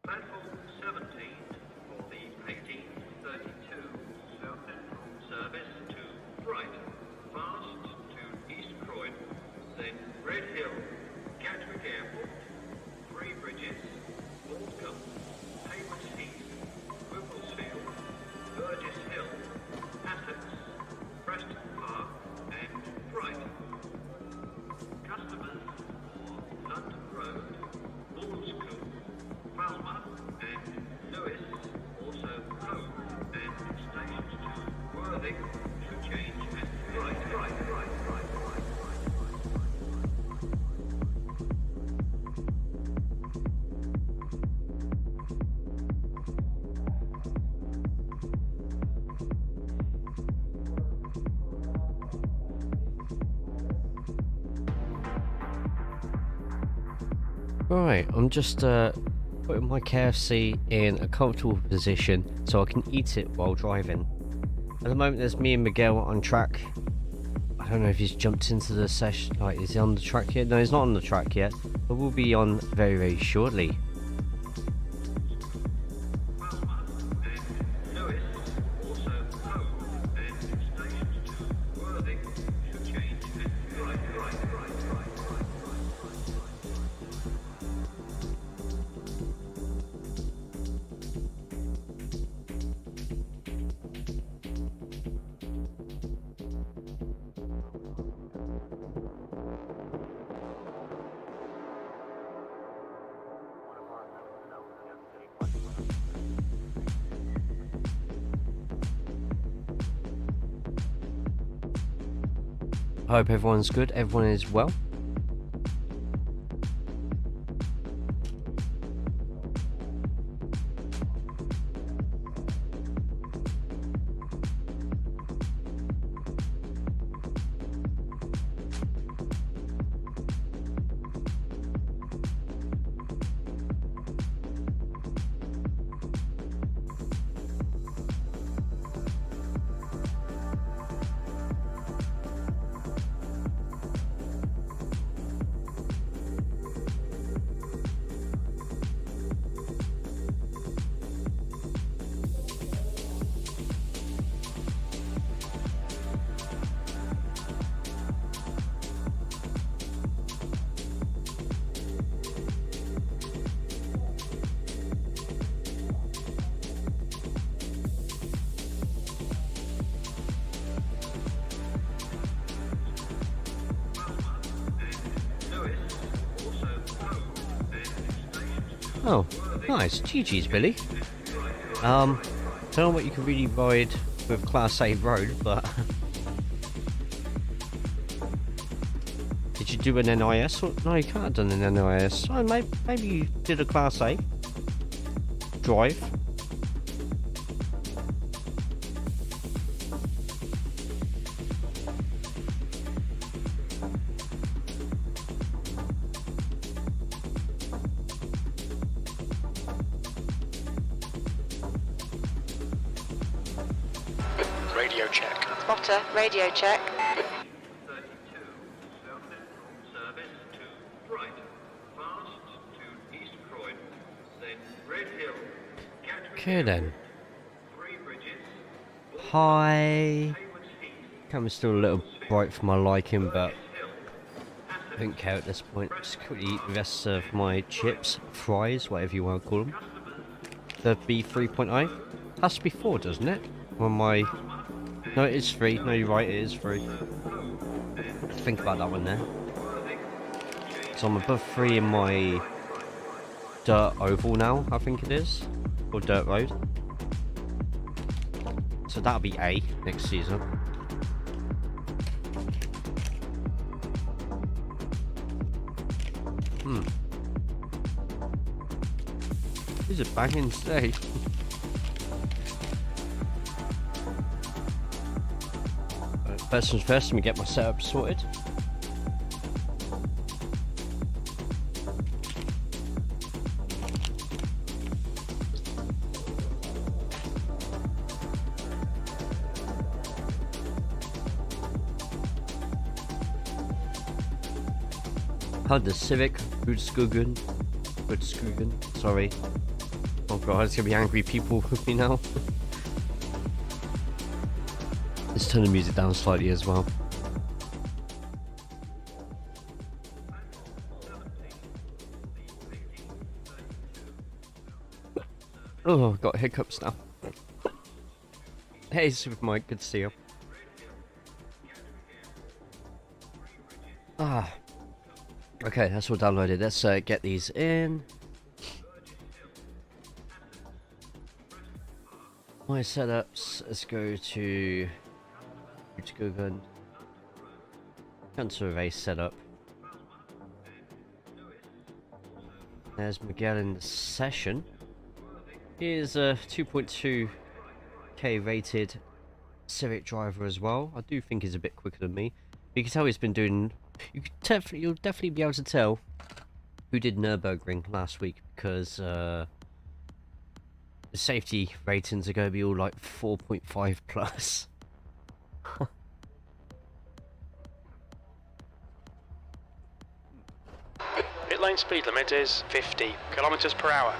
Platform 17 for the 1832 South Central service to Brighton, fast to East Croydon, then Red Hill, Gatwick Airport, Three Bridges, Morecambe, Haywards Heath, Whipplesfield, Burgess Hill, Essex, Preston Park and Brighton. Customers for London Road, Rudskogen, Falmer and Lewis, also Hove and stations to Worthing should change at right. Right, I'm just putting my KFC in a comfortable position so I can eat it while driving. At the moment there's me and Miguel on track. I don't know if he's jumped into the session, like is he on the track yet? No, he's not on the track yet, but we'll be on very, very shortly. I hope everyone's good, everyone is well. Oh, nice. GG's, Billy. Don't know what you can really ride with Class A road, but... Did you do an NIS? Or... No, you can't have done an NIS. Oh, maybe you did a Class A drive. Radio check. Spotter, radio check. 32 South Central service to Brighton, fast to East Croydon, then Red Hill, Gatwick Okay then. Three Bridges, Hi. Haywards Heath, Camera's still a little bright for my liking, but Hill, I don't care at this point. Just quickly eat the rest of my chips, fries, whatever you want to call them. The B3.0. Has to be 4, doesn't it? On my... No, it is 3. No, you're right, it is 3. Think about that one there. So I'm above 3 in my dirt oval now, I think it is. Or dirt road. So that'll be A next season. These are banging today. First things first, let me get my setup sorted. Had the Civic Rudskogen, sorry. Oh god, there's gonna be angry people with me now. Let's turn the music down slightly as well. Oh, I've got hiccups now. Hey, Super Mike, good to see you. Ah. Okay, that's all downloaded. Let's get these in. My setups, let's go to Rudskogen. Cancel race setup. There's Miguel in the session. Here's a 2.2k rated Civic driver as well. I do think he's a bit quicker than me. You can tell he's been doing. You'll definitely be able to tell who did Nürburgring last week, because the safety ratings are going to be all like 4.5 plus. Pit lane speed limit is 50 kilometers per hour.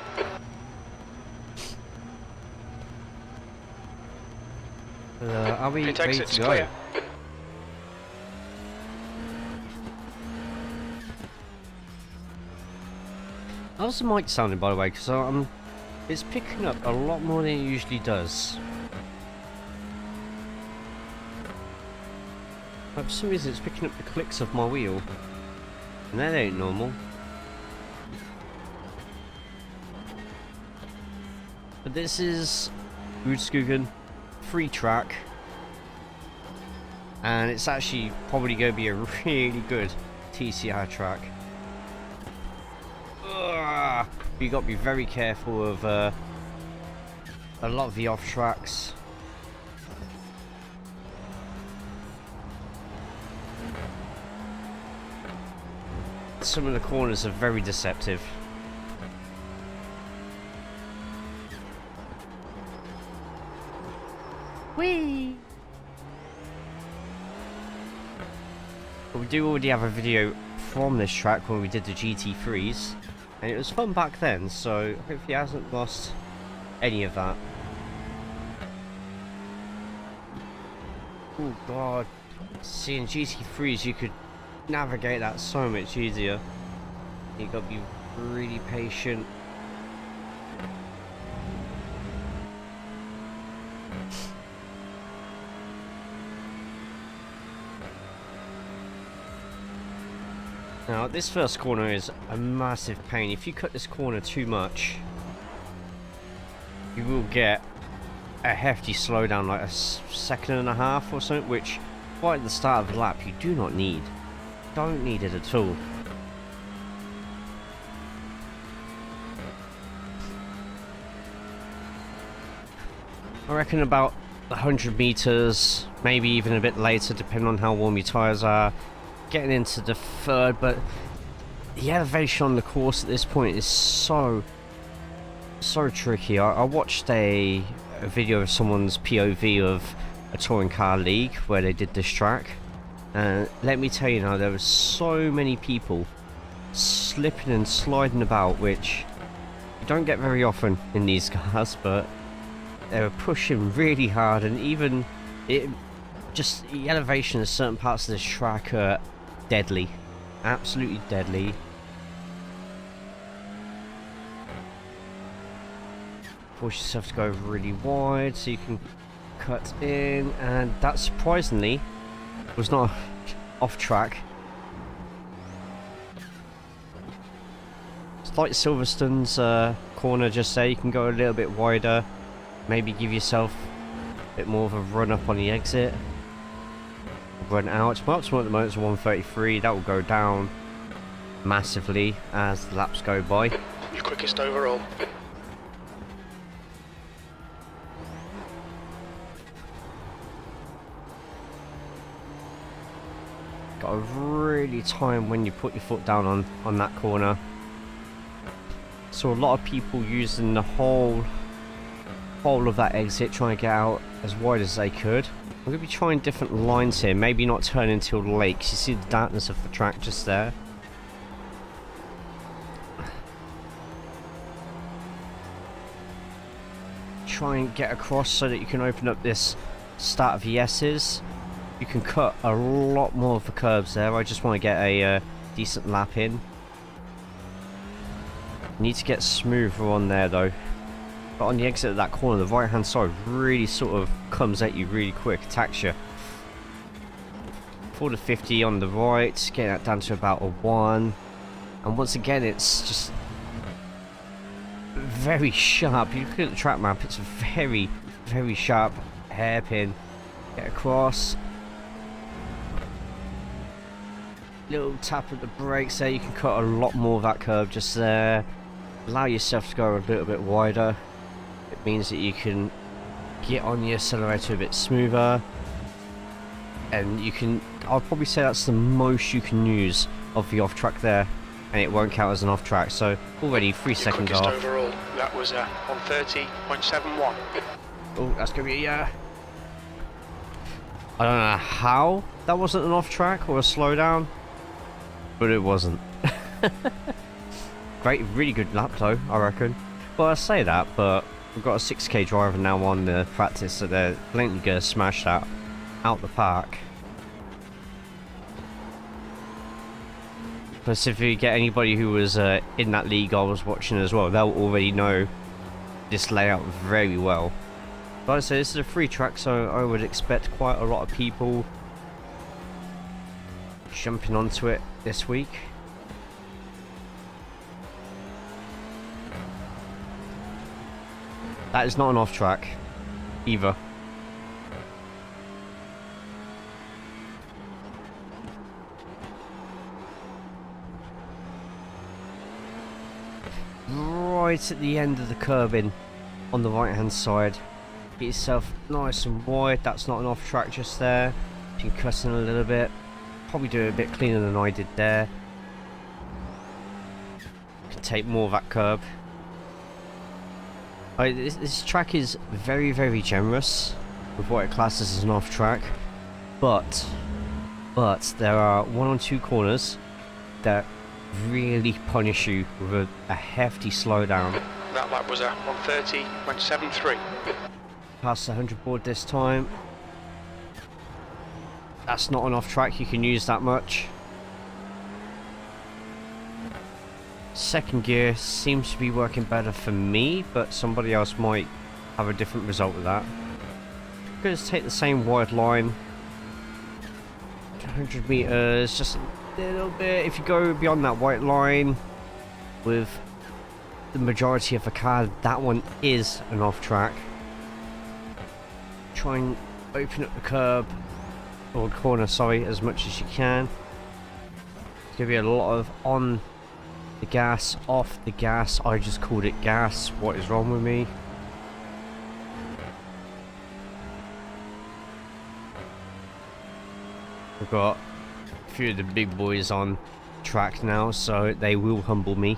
Are we Pit ready exit's to go? clear. How's the mic sounding, by the way? Because it's picking up a lot more than it usually does. But for some reason, it's picking up the clicks of my wheel, and that ain't normal. But this is Rudskogen, free track, and it's actually probably going to be a really good TCR track. You got to be very careful of a lot of the off tracks. Some of the corners are very deceptive. Whee! But we do already have a video from this track when we did the GT3s. And it was fun back then, so hopefully he hasn't lost any of that. Oh god, seeing GT3s, you could navigate that so much easier. You got to be really patient. Now, this first corner is a massive pain. If you cut this corner too much, you will get a hefty slowdown, like a second and a half or something, which right at the start of the lap you do not need. Don't need it at all. I reckon about 100 meters, maybe even a bit later, depending on how warm your tyres are. Getting into the third, but the elevation on the course at this point is so tricky. I watched a video of someone's POV of a touring car league where they did this track, and let me tell you now, there were so many people slipping and sliding about, which you don't get very often in these cars, but they were pushing really hard, and even just the elevation of certain parts of this track are deadly, absolutely deadly. Force yourself to go really wide so you can cut in, and that surprisingly was not off track. It's like Silverstone's corner just there, you can go a little bit wider, maybe give yourself a bit more of a run up on the exit. Run out. My optimal at the moment is 133. That will go down massively as the laps go by. Your quickest overall. Got to really time when you put your foot down on that corner. So a lot of people using the whole of that exit, trying to get out as wide as they could. I'm going to be trying different lines here, maybe not turn until late, because you see the darkness of the track just there. try and get across so that you can open up this start of the S's. You can cut a lot more of the curbs there. I just want to get a decent lap in. Need to get smoother on there though. But on the exit of that corner, the right hand side really sort of comes at you really quick, attacks you. 4 to 50 on the right, getting that down to about a 1. And once again, it's just very sharp. You look at the track map, it's very, very sharp hairpin. Get across. Little tap of the brakes there, you can cut a lot more of that curve just there. Allow yourself to go a little bit wider. It means that you can get on the accelerator a bit smoother. And you can, I'll probably say that's the most you can use of the off track there. And it won't count as an off track, so already 3 seconds off. Overall, that was on 30.71. Oh, that's going to be I don't know how that wasn't an off track or a slowdown, but it wasn't. Great, really good lap though, I reckon. Well, I say that, but we've got a 6k driver now on the practice, so they're blatantly going to smash that out the park. Plus, if you get anybody who was in that league I was watching as well, they'll already know this layout very well. But I say this is a free track, so I would expect quite a lot of people jumping onto it this week. That is not an off track either. Right at the end of the curbing on the right hand side, get yourself nice and wide. That's not an off track just there. You can cut in a little bit, probably do it a bit cleaner than I did there. You can take more of that curb. This track is very, very generous with what it classes as an off track, but there are 1 or 2 corners that really punish you with a hefty slowdown. That lap was on 30.73. Past the 100 board this time. That's not an off track, you can use that much. Second gear seems to be working better for me, but somebody else might have a different result with that. I'm going to take the same wide line. 100 meters, just a little bit. If you go beyond that white line with the majority of the car, that one is an off track. Try and open up the curb, or corner, sorry, as much as you can. There's going to be a lot of on the gas, off the gas. I just called it gas. What is wrong with me? We've got a few of the big boys on track now, so they will humble me.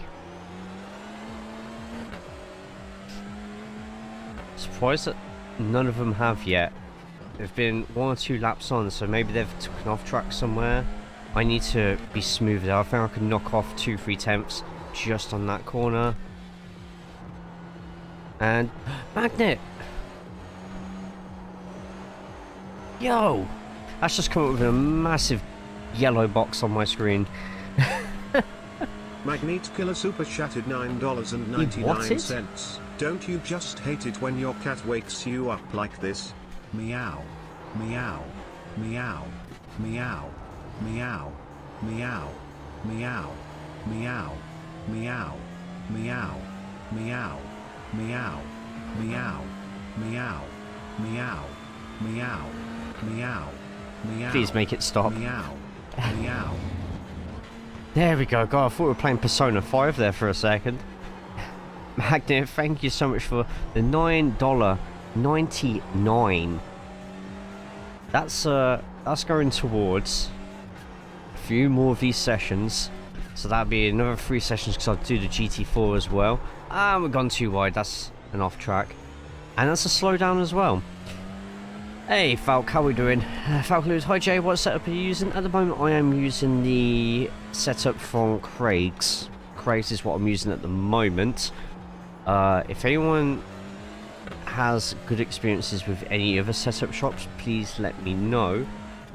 Surprised that none of them have yet. There've been 1 or 2 laps on, so maybe they've taken off track somewhere. I need to be smoother. I think I can knock off 2-3 tenths just on that corner. And magnet! Yo! That's just come up with a massive yellow box on my screen. Magnet Killer Super Chatted $9.99. Don't you just hate it when your cat wakes you up like this? Meow. Meow. Meow. Meow. Meow. Meow. Meow. Meow. Meow. Meow. Meow. Meow. Meow. Meow. Meow. Meow. Meow. Meow. Please make it stop. Meow. Meow. There we go. God, I thought we were playing Persona 5 there for a second. Magnet, thank you so much for the $9.99. That's going towards a few more of these sessions. So that'll be another 3 sessions because I'll do the GT4 as well. And we've gone too wide. That's an off track. And that's a slowdown as well. Hey Falk, how are we doing? Falk Lewis, hi Jay, what setup are you using? At the moment I am using the setup from Craig's. Craig's is what I'm using at the moment. If anyone has good experiences with any other setup shops, please let me know.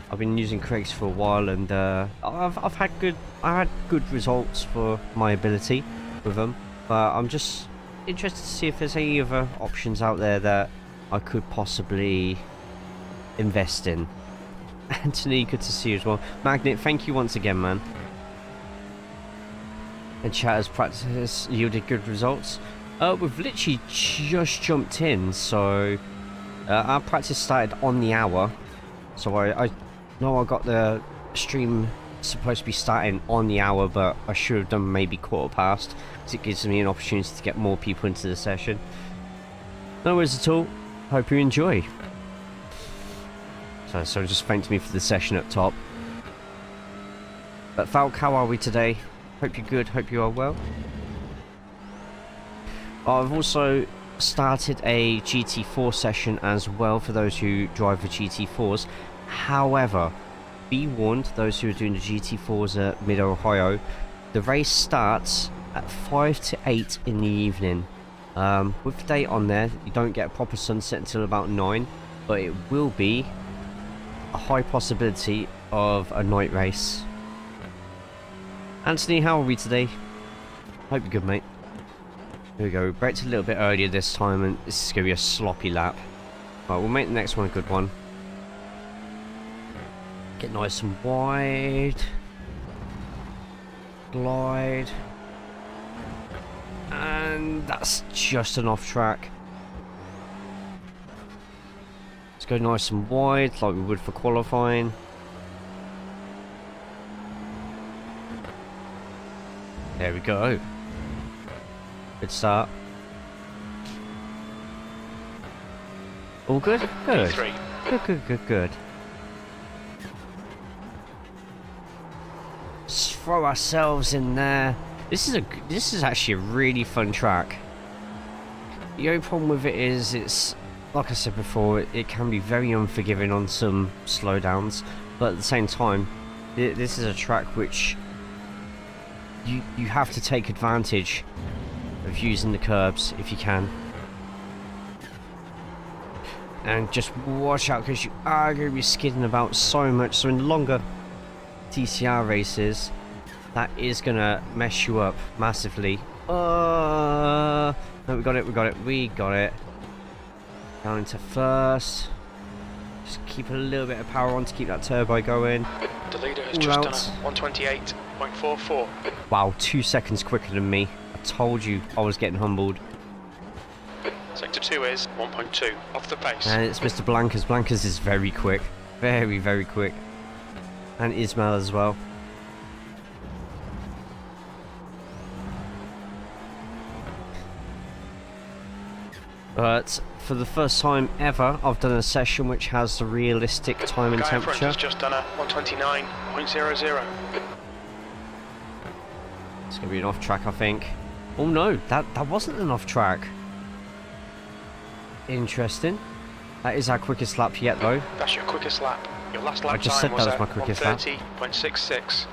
I've been using Craig's for a while, and I've had good results for my ability with them. But I'm just interested to see if there's any other options out there that I could possibly invest in. Anthony, good to see you as well. Magnet, thank you once again, man. And chatter's practice yielded good results. We've literally just jumped in, so our practice started on the hour. So I know I got the stream supposed to be starting on the hour, but I should have done maybe quarter past, because it gives me an opportunity to get more people into the session. No worries at all. Hope you enjoy. So just thanked me for the session up top. But Falk, how are we today? Hope you're good. Hope you are well. I've also started a GT4 session as well for those who drive the GT4s. However, be warned, those who are doing the GT4s at Mid-Ohio, the race starts at 5 to 8 in the evening. With the date on there, you don't get a proper sunset until about 9, but it will be a high possibility of a night race. Anthony, how are we today? Hope you're good, mate. Here we go, we braked a little bit earlier this time, and this is going to be a sloppy lap. Right, we'll make the next one a good one. Get nice and wide. Glide. And that's just an off track. Let's go nice and wide like we would for qualifying. There we go. Good start. All good? Good. Good. Let's throw ourselves in there. This is actually a really fun track. The only problem with it is it's, like I said before, it can be very unforgiving on some slowdowns, but at the same time, this is a track which you have to take advantage of using the curbs if you can. And just watch out, because you are going to be skidding about so much. So in longer TCR races, that is going to mess you up massively. No, we got it. Down into first. Just keep a little bit of power on to keep that turbo going. The leader has just done a 128.44. Wow, 2 seconds quicker than me. I told you I was getting humbled. Sector 2 is 1.2 off the pace. And it's Mr. Blankers. Blankers is very quick. Very, very quick. And Ismail as well. But for the first time ever, I've done a session which has the realistic time and temperature. The guy in front has just done a 129.00. It's going to be an off track, I think. Oh no, that wasn't an off track. Interesting. That is our quickest lap yet, though. That's your quickest lap. Your last lap I just time said that was my quickest lap. 130.66. So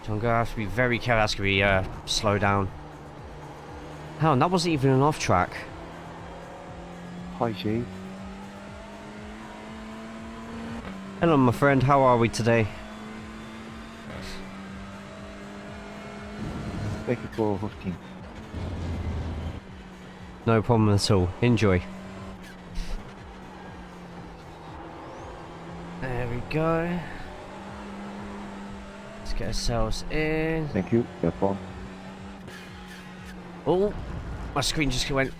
I'm going to have to be very careful. That's going to be slow down. Hell, and that wasn't even an off track. Hi, Jay. Hello, my friend. How are we today? Thank you for hosting. No problem at all. Enjoy. There we go. Let's get ourselves in. Thank you. Have fun. Oh, my screen just went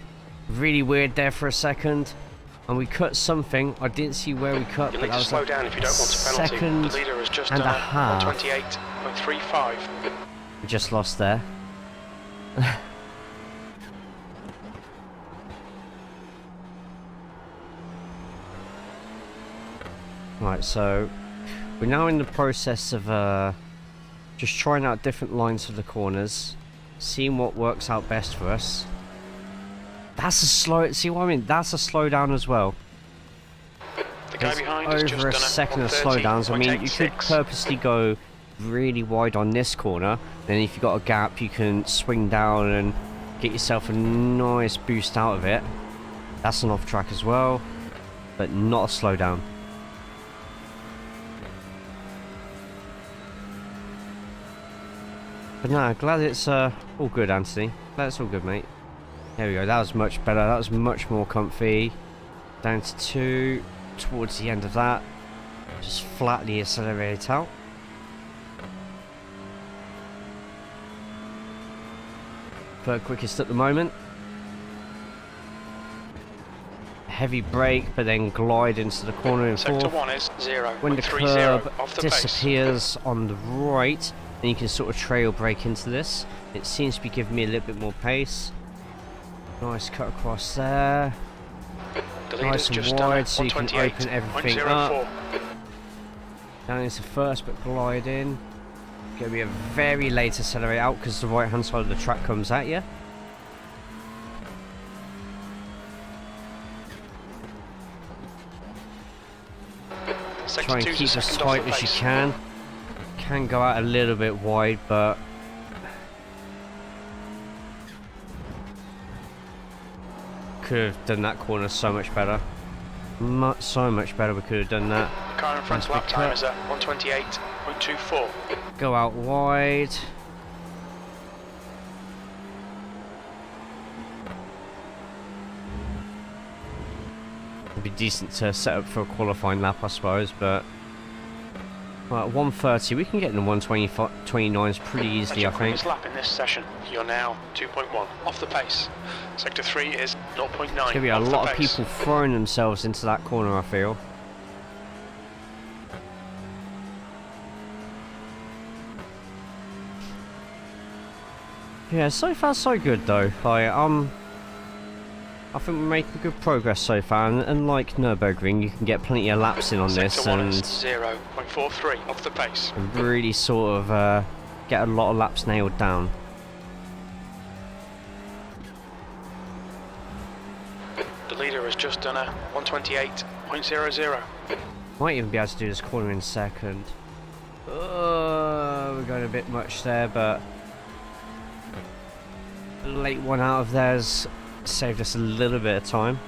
really weird there for a second. And we cut something. I didn't see where we cut, You'll but need that to was slow down if you don't want a penalty. second The leader has just and done a half. 128.35. We just lost there. Right, so we're now in the process of just trying out different lines for the corners, seeing what works out best for us. That's a slow. See what I mean? That's a slowdown as well. The guy There's behind has just over a done second of slowdowns. I mean, you could 130.86. purposely go really wide on this corner, then if you've got a gap, you can swing down and get yourself a nice boost out of it. That's an off track as well, but not a slowdown. But no, glad it's all good, Anthony. Glad it's all good, mate. There we go, that was much better, that was much more comfy. Down to 2, towards the end of that. Just flatly accelerate out. Third quickest at the moment. Heavy brake, but then glide into the corner in Sector fourth. 1 is 0. When the curb disappears on the right, then you can sort of trail brake into this. It seems to be giving me a little bit more pace. Nice cut across there. Nice and wide, so you can open everything up. Down into first, but glide in. Going to be a very late accelerate out because the right hand side of the track comes at you. Try and keep as tight as you can. Can go out a little bit wide, but could have done that corner so much better. So much better we could have done that. Car in front lap time is at 128.24. Go out wide. It'd be decent to set up for a qualifying lap, I suppose, but well, at 130 we can get in the 129s pretty easily, I think. Lap in this session. You're now 2.1 off the pace. Sector 3 is 0.9. There's going to be a lot of people throwing themselves into that corner, I feel. Yeah, so far so good though. I think we're making good progress so far, and like Nürburgring, you can get plenty of laps in on this, and 0.43 off the pace. Really sort of get a lot of laps nailed down. The leader has just done a 128.00. Might even be able to do this corner in second. We're going a bit much there, but the late one out of there's saved us a little bit of time.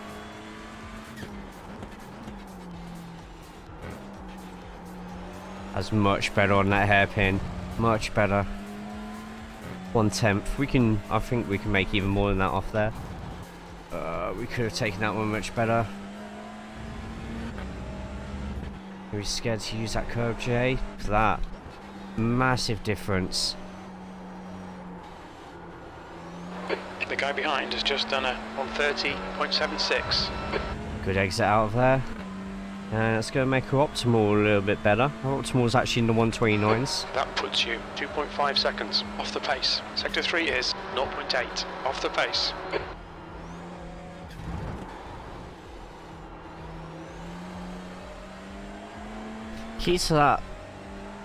That's much better on that hairpin. Much better. 1/10. We can. I think we can make even more than that off there. We could have taken that one much better. Are we scared to use that curb, Jay? That massive difference. The guy behind has just done a 130.76. Good exit out of there. And it's going to make our optimal a little bit better. Our optimal is actually in the 129s. That puts you 2.5 seconds off the pace. Sector 3 is 0.8 off the pace. Key to that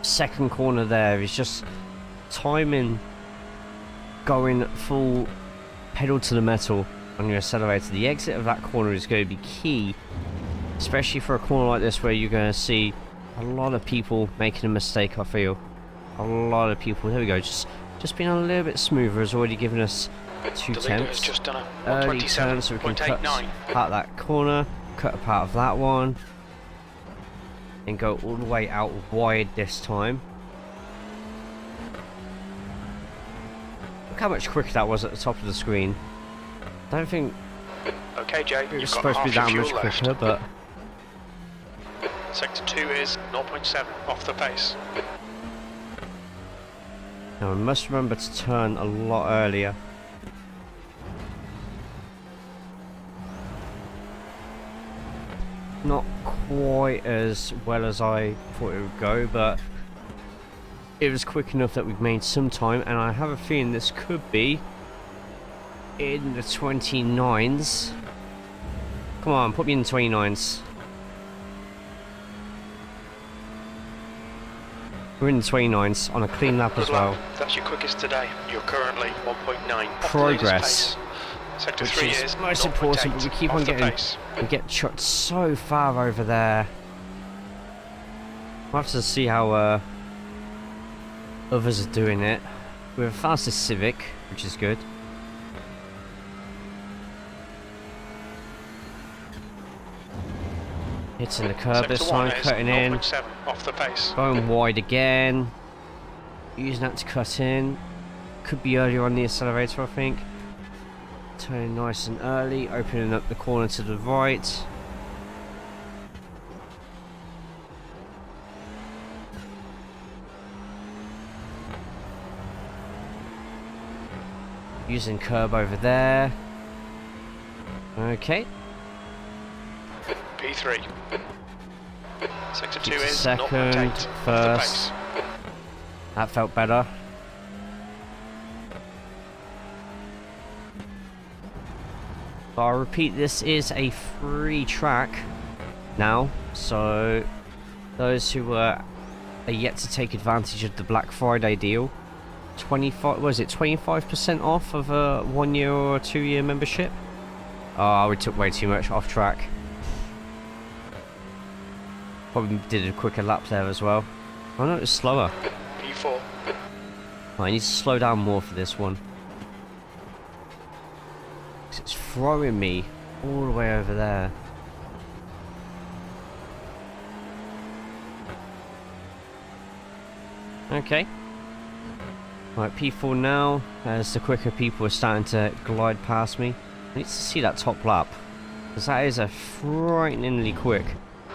second corner there is just timing, going full pedal to the metal on your accelerator. The exit of that corner is going to be key, especially for a corner like this where you're going to see a lot of people making a mistake. I feel a lot of people. There we go. Just being a little bit smoother has already given us 2/10. Just done a early turn, so we can cut out that corner, cut up out of that one, and go all the way out wide this time. Look how much quicker that was at the top of the screen. I don't think okay, Jay, it was supposed to be that much quicker, but Sector 2 is 0.7 off the pace. now we must remember to turn a lot earlier. Not quite as well as I thought it would go, but it was quick enough that we've made some time, and I have a feeling this could be in the 29s. Come on, put me in the 29s. We're in the 29s on a clean lap as well. That's your quickest today. You're currently 1.9 progress, Sector which 3 is most important, but we keep on getting, we get chucked so far over there. We'll have to see how others are doing it. We have a fastest Civic, which is good. Hitting the curb this Sector 1 time, is cutting in. 0.7 off the pace. Going wide again. Using that to cut in. Could be earlier on the accelerator, I think. Turning nice and early, opening up the corner to the right. Using curb over there. Okay. P3. Sector 2 Keep is second, 0.8 off the first. pace. That felt better. But I'll repeat, this is a free track now, so those who are yet to take advantage of the Black Friday deal, 25% off of a 1 year or 2 year membership. Oh, we took way too much off track. Probably did a quicker lap there as well. Oh no, it's slower. P4. Oh, I need to slow down more for this one. 'Cause it's throwing me all the way over there. Okay. Right, P4 now, as the quicker people are starting to glide past me. I need to see that top lap, because that is a frighteningly quick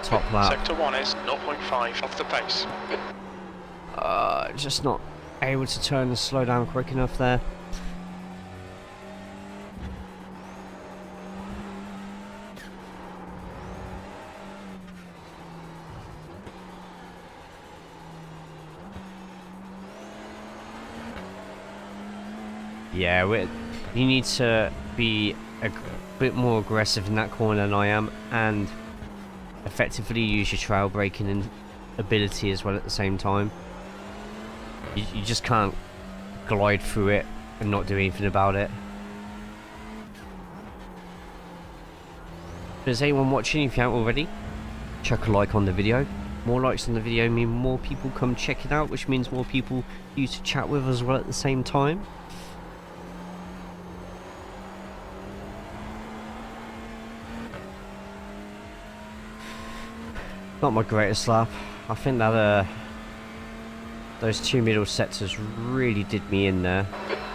top lap. Sector 1 is 0.5 off the pace. Just not able to turn and slow down quick enough there. Yeah, you need to be a bit more aggressive in that corner than I am, and effectively use your trail braking and ability as well at the same time. You just can't glide through it and not do anything about it. If there's anyone watching, if you haven't already, chuck a like on the video. More likes on the video mean more people come check it out, which means more people you to chat with as well at the same time. Not my greatest lap. I think that those two middle sectors really did me in there.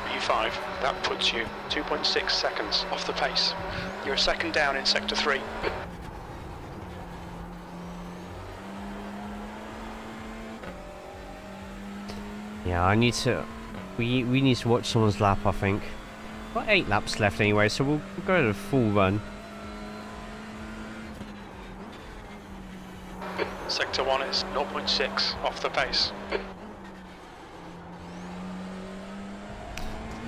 P5, that puts you 2.6 seconds off the pace. You're a second down in Sector 3. Yeah, I need to... We need to watch someone's lap, I think. Got 8 laps left anyway, so we'll go to the full run. Sector 1 is 0.6 off the pace.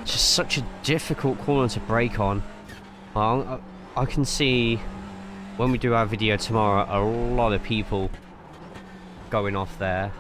Just such a difficult corner to brake on. I can see when we do our video tomorrow a lot of people going off there.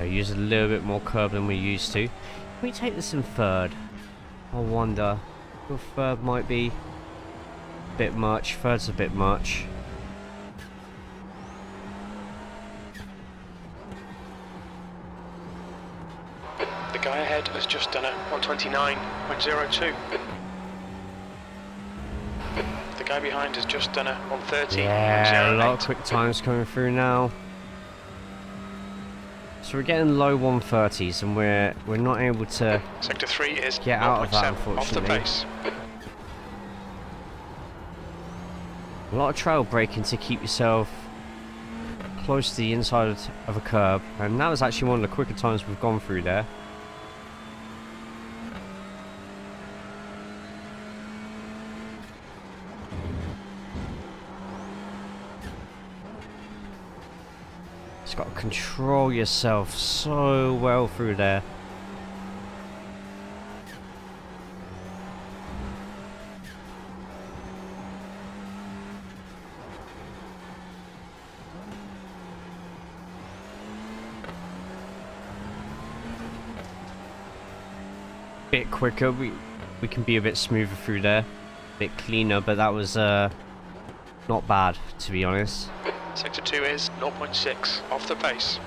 Use a little bit more curb than we used to. Can we take this in third? I wonder. Your third might be a bit much. Third's a bit much. The guy ahead has just done a 129.02. The guy behind has just done a 130.08. Yeah, a lot of quick times coming through now. So we're getting low 130s, and we're not able to Sector 3 is get out of that, 0.7 off the unfortunately. pace. A lot of trail braking to keep yourself close to the inside of a curb, and that was actually one of the quicker times we've gone through there. Just got to control yourself so well through there. Bit quicker, we can be a bit smoother through there. bit cleaner, but that was not bad, to be honest. Sector 2 is 0.6 off the pace.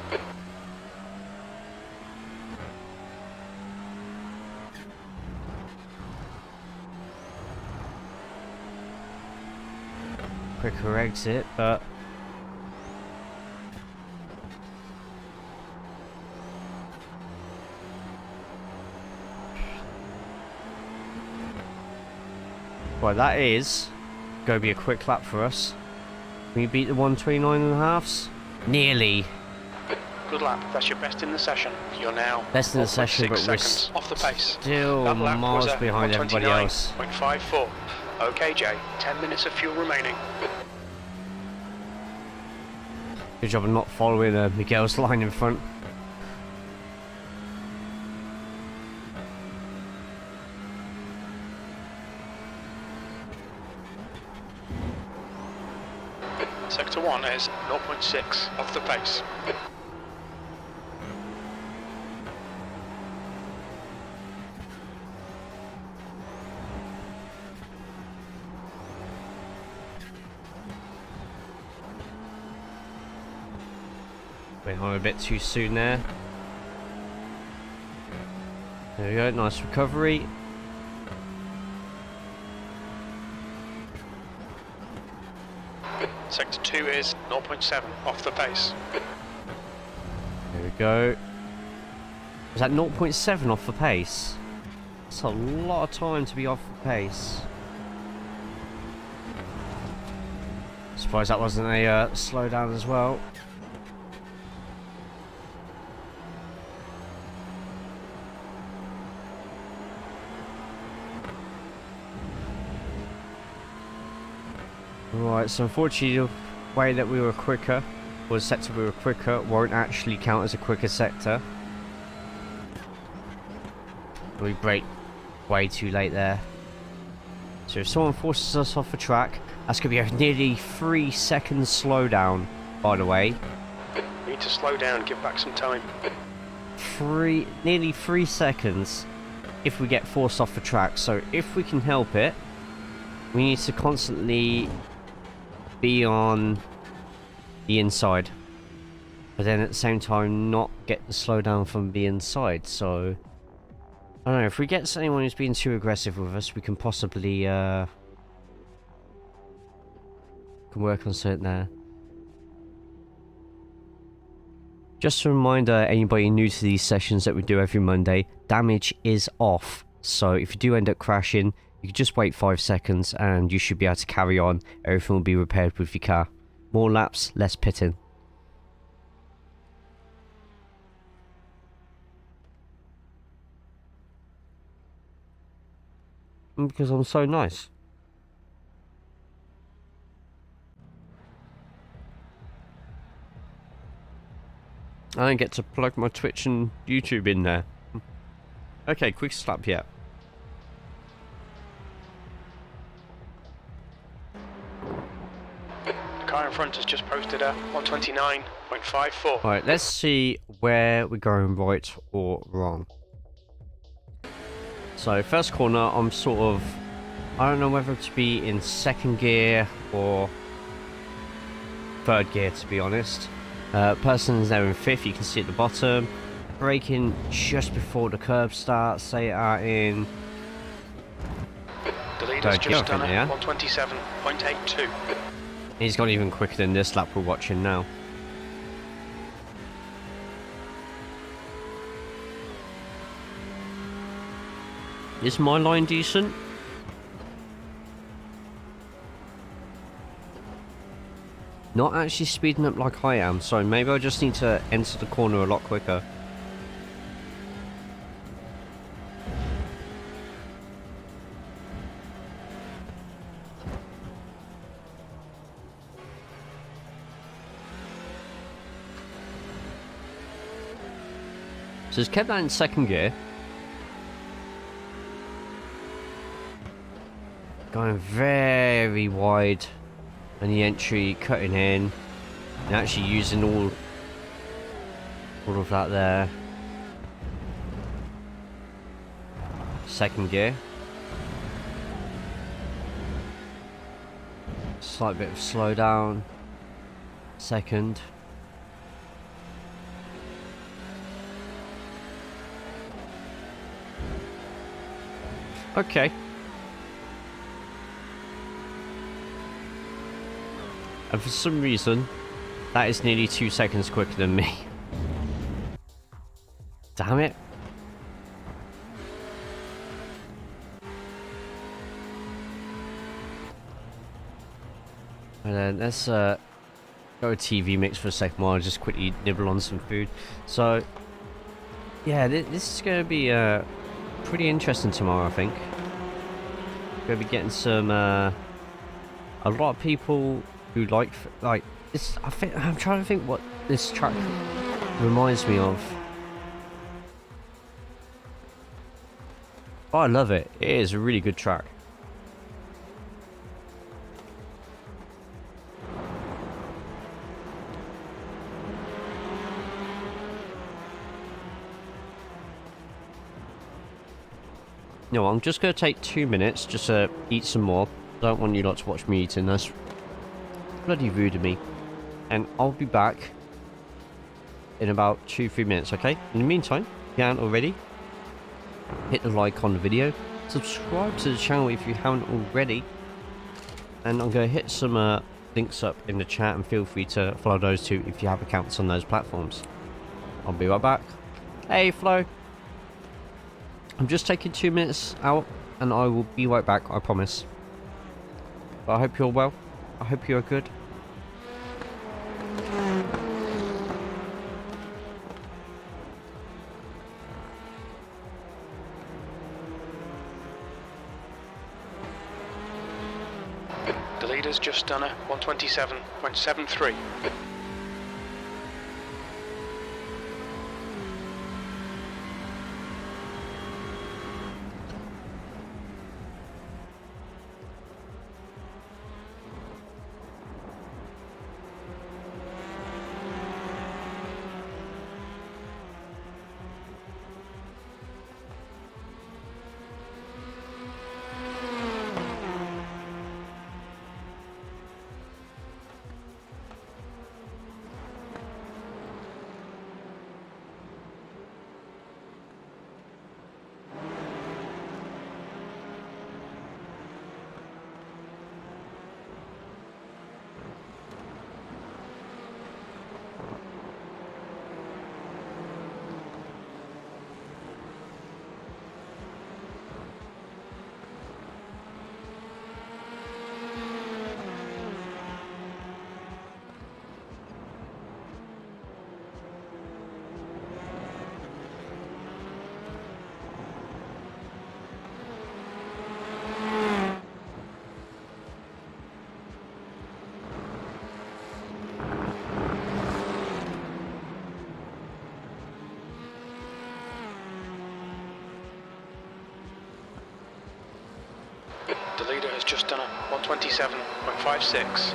Quicker exit, but well, that is going to be a quick lap for us. Can we beat the 129.5s? Nearly. Good lap. That's your best in the session. You're now Best in the session, but we're seconds off the pace. still That lap miles was a behind everybody else. 129.54. Okay, Jay. 10 minutes of fuel remaining. Good job of not following Miguel's line in front. Sector 1 is 0.6 off the pace. Went on a bit too soon there. There we go, nice recovery. Sector 2 is 0.7 off the pace. There we go. Was that 0.7 off the pace? That's a lot of time to be off the pace. Surprised that wasn't a slowdown as well. Right, so unfortunately the way that we were quicker, or the sector we were quicker, won't actually count as a quicker sector. We brake way too late there. So if someone forces us off the track, that's going to be a nearly 3 second slowdown, by the way. Need to slow down, give back some time. Nearly 3 seconds if we get forced off the track. So if we can help it, we need to constantly be on the inside, but then at the same time not get the slowdown from the inside. So I don't know, if we get anyone who's being too aggressive with us, we can possibly can work on something there. Just a reminder, anybody new to these sessions that we do every Monday, damage is off. So if you do end up crashing, you can just wait 5 seconds and you should be able to carry on. Everything will be repaired with your car. More laps, less pitting. Because I'm so nice. I don't get to plug my Twitch and YouTube in there. Okay, quick slap, yeah. The car in front has just posted a 129.54. Right, let's see where we're going right or wrong. So, first corner, I'm sort of... I don't know whether to be in second gear or third gear, to be honest. Person is there in fifth, you can see at the bottom. Braking just before the curb starts, say in... The leader's just done yeah? 127.82. He's gone even quicker than this lap we're watching now. Is my line decent? Not actually speeding up like I am, so maybe I just need to enter the corner a lot quicker. So just kept that in second gear. Going very wide on the entry, cutting in, and actually using all of that there. Second gear. Slight bit of slowdown. Second. Okay. And for some reason, that is nearly 2 seconds quicker than me. Damn it. And then let's go TV mix for a second while I just quickly nibble on some food. So, yeah, this is going to be pretty interesting tomorrow, I think. Going to be getting some a lot of people who like this. I'm trying to think what this track reminds me of. Oh, I love it. It is a really good track. No, I'm just going to take 2 minutes just to eat some more. Don't want you lot to watch me eating. That's bloody rude of me. And I'll be back in about 2-3 minutes, okay? In the meantime, if you haven't already, hit the like on the video. Subscribe to the channel if you haven't already. And I'm going to hit some links up in the chat, and feel free to follow those too if you have accounts on those platforms. I'll be right back. Hey, Flo. I'm just taking 2 minutes out, and I will be right back, I promise. But I hope you're well. I hope you're good. The leader's just done a 127.73. The leader has just done a 127.56.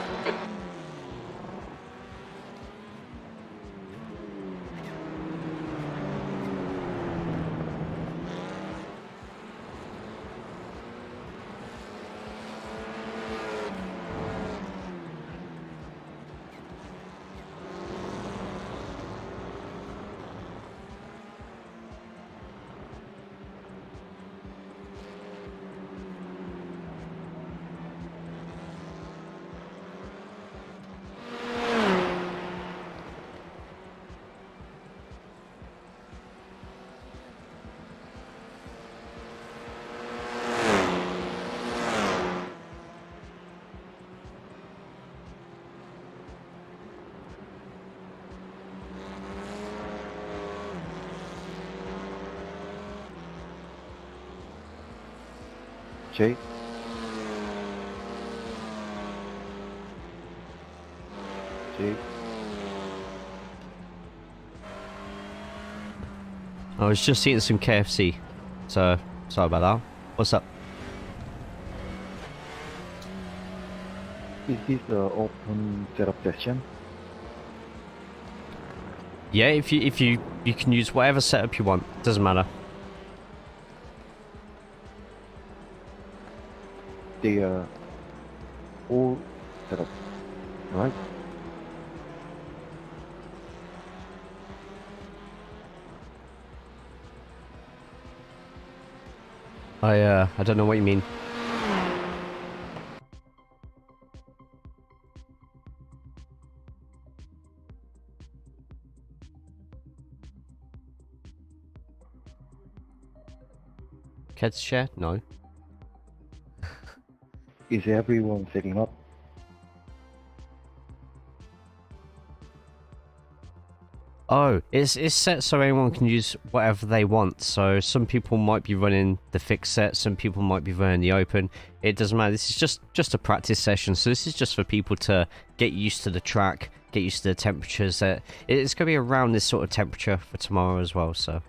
Jay? Jay? I was just eating some KFC, so sorry about that. What's up? Is this open setup session? Yeah, if you can use whatever setup you want. Doesn't matter. They all setup. Alright? I don't know what you mean. Kids share? No. Is everyone setting up? Oh, it's set so anyone can use whatever they want. So some people might be running the fixed set, some people might be running the open. It doesn't matter. This is just a practice session. So this is just for people to get used to the track, get used to the temperatures. It's going to be around this sort of temperature for tomorrow as well. So.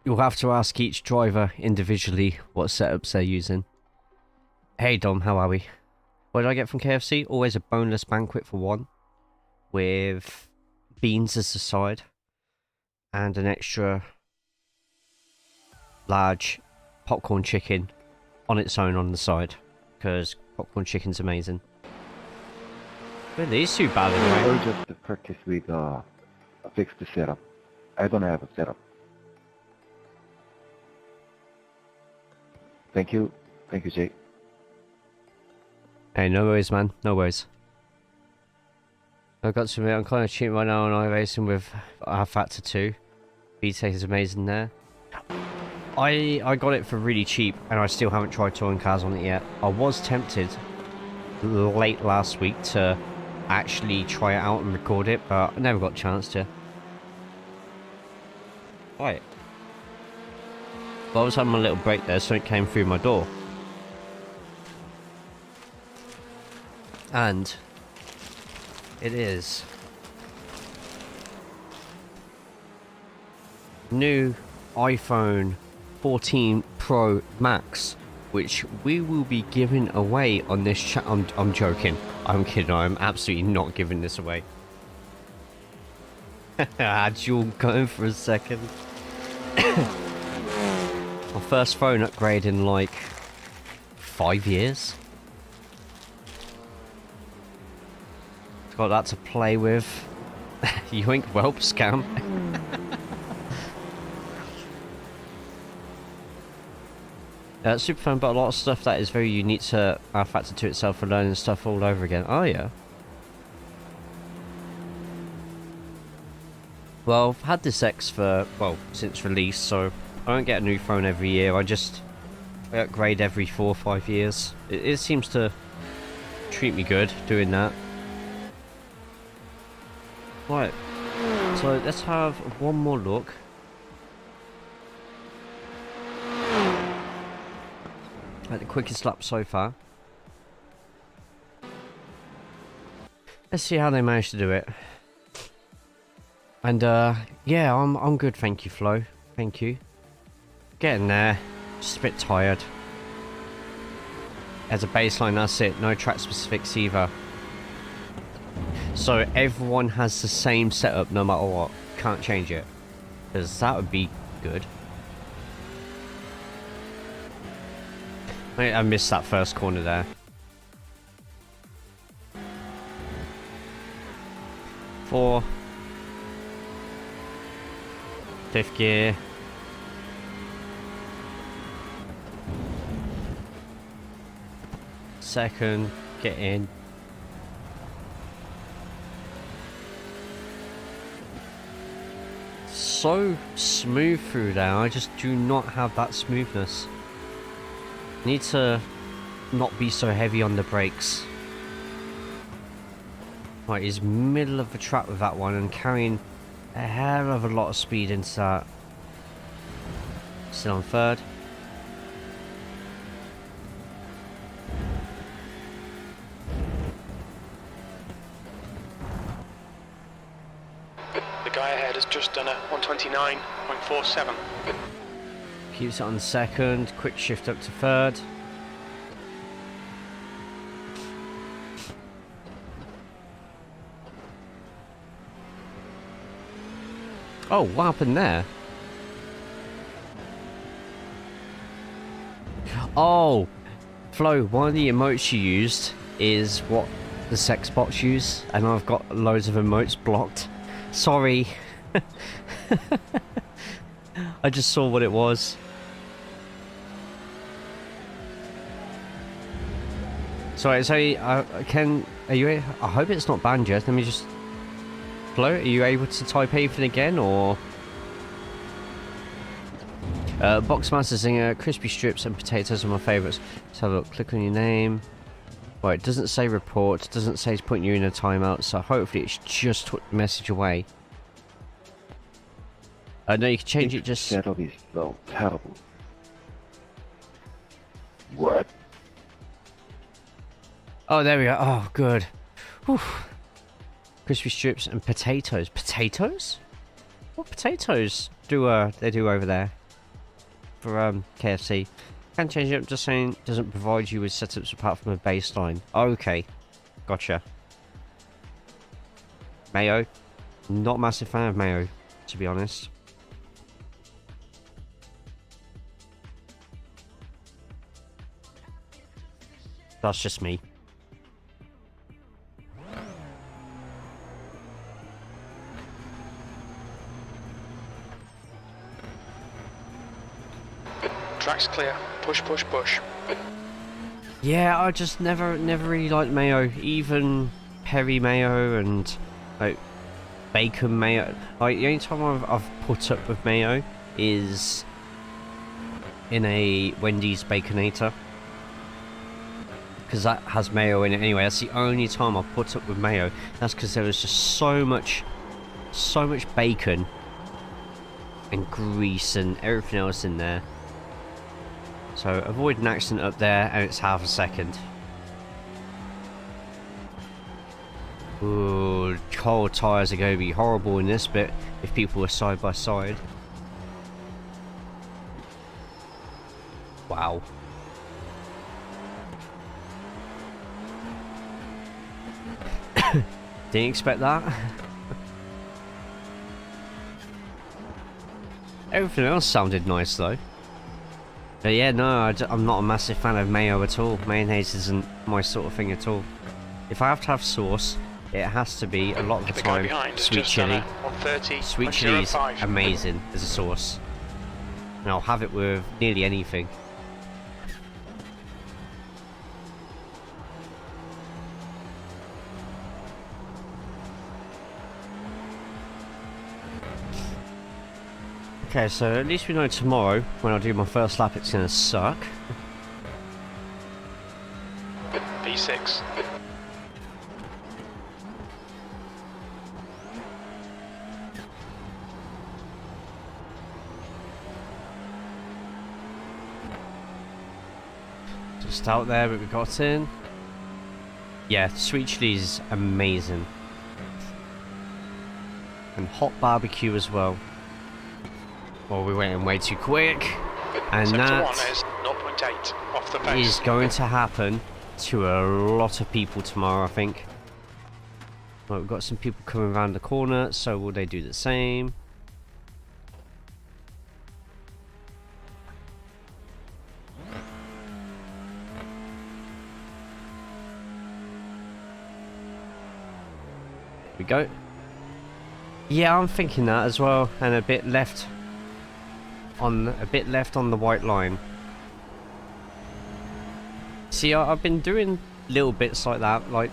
You'll have to ask each driver individually what setups they're using. Hey Dom, how are we? What did I get from KFC? Always a boneless banquet for one, with beans as the side, and an extra large popcorn chicken on its own on the side, because popcorn chicken's amazing. But these two bad anyway. Or just to practice with fix the setup. I don't have a setup. Thank you, Jay. Hey, no worries, man. No worries. I've got to admit, I'm kind of cheating right now on iRacing with Factor 2. VTech is amazing there. I got it for really cheap, and I still haven't tried touring cars on it yet. I was tempted late last week to actually try it out and record it, but I never got a chance to. Right. But I was having a little break there, so it came through my door. And it is new iPhone 14 Pro Max, which we will be giving away on this chat. I'm joking. I'm kidding. I'm absolutely not giving this away. Had you all going for a second? My first phone upgrade in like 5 years. Got that to play with. Yoink whelp scam. Super fun, but a lot of stuff that is very unique to our Factor 2 itself for learning stuff all over again. Oh yeah. Well, I've had this X for, well, since release, so I don't get a new phone every year. I upgrade every 4 or 5 years. It seems to treat me good doing that. Right, so let's have one more look. At the quickest lap so far. Let's see how they managed to do it. And yeah, I'm good, thank you, Flo. Thank you. Getting there, just a bit tired. As a baseline, that's it. No track specifics either. So everyone has the same setup no matter what. Can't change it, because that would be good. I missed that first corner there. Four. Fifth gear. Second, get in. So smooth through there. I just do not have that smoothness. Need to not be so heavy on the brakes. Right, he's middle of the track with that one and carrying a hell of a lot of speed into that. Still on third. The guy ahead has just done a 129.47. Keeps it on second. Quick shift up to third. Oh, what happened there? Oh, Flo, one of the emotes you used is what the sex bots use, and I've got loads of emotes blocked. Sorry. I just saw what it was. Sorry, so are you? I hope it's not banned yet. Let me just. Flo, are you able to type anything again, or? Boxmaster Zinger, crispy strips and potatoes are my favourites. Let's have a look. Click on your name. Right, it doesn't say report. It doesn't say it's putting you in a timeout. So hopefully it's just took the message away. No, you can change it. Just setup is so terrible. What? Oh, there we go. Oh, good. Whew. Crispy strips and potatoes. Potatoes? What potatoes do they do over there for KFC? Can change it up. Just saying, doesn't provide you with setups apart from a baseline. Okay, gotcha. Mayo. Not a massive fan of mayo, to be honest. That's just me. Track's clear. Push, push, push. Yeah, I just never really liked mayo. Even peri mayo and like bacon mayo. Like the only time I've put up with mayo is in a Wendy's Baconator, because that has mayo in it anyway. That's the only time I put up with mayo. That's because there was just so much bacon and grease and everything else in there. So avoid an accident up there, and it's half a second. Ooh, cold tyres are going to be horrible in this bit if people are side by side. Wow. Didn't expect that. Everything else sounded nice though. But yeah, no, I'm not a massive fan of mayo at all. Mayonnaise isn't my sort of thing at all. If I have to have sauce, it has to be a lot of the time sweet chili. Sweet chili is amazing as a sauce. And I'll have it with nearly anything. Okay, so at least we know tomorrow, when I do my first lap, it's going to suck. V6. Just out there, but we got in. Yeah, sweet chili is amazing. And hot barbecue as well. Well, we went in way too quick, and that is 0.8 off the pace. is going to happen to a lot of people tomorrow, I think. Well, we've got some people coming around the corner, so will they do the same? Here we go. Yeah, I'm thinking that as well, and a bit left on the white line. See, I've been doing little bits like that, like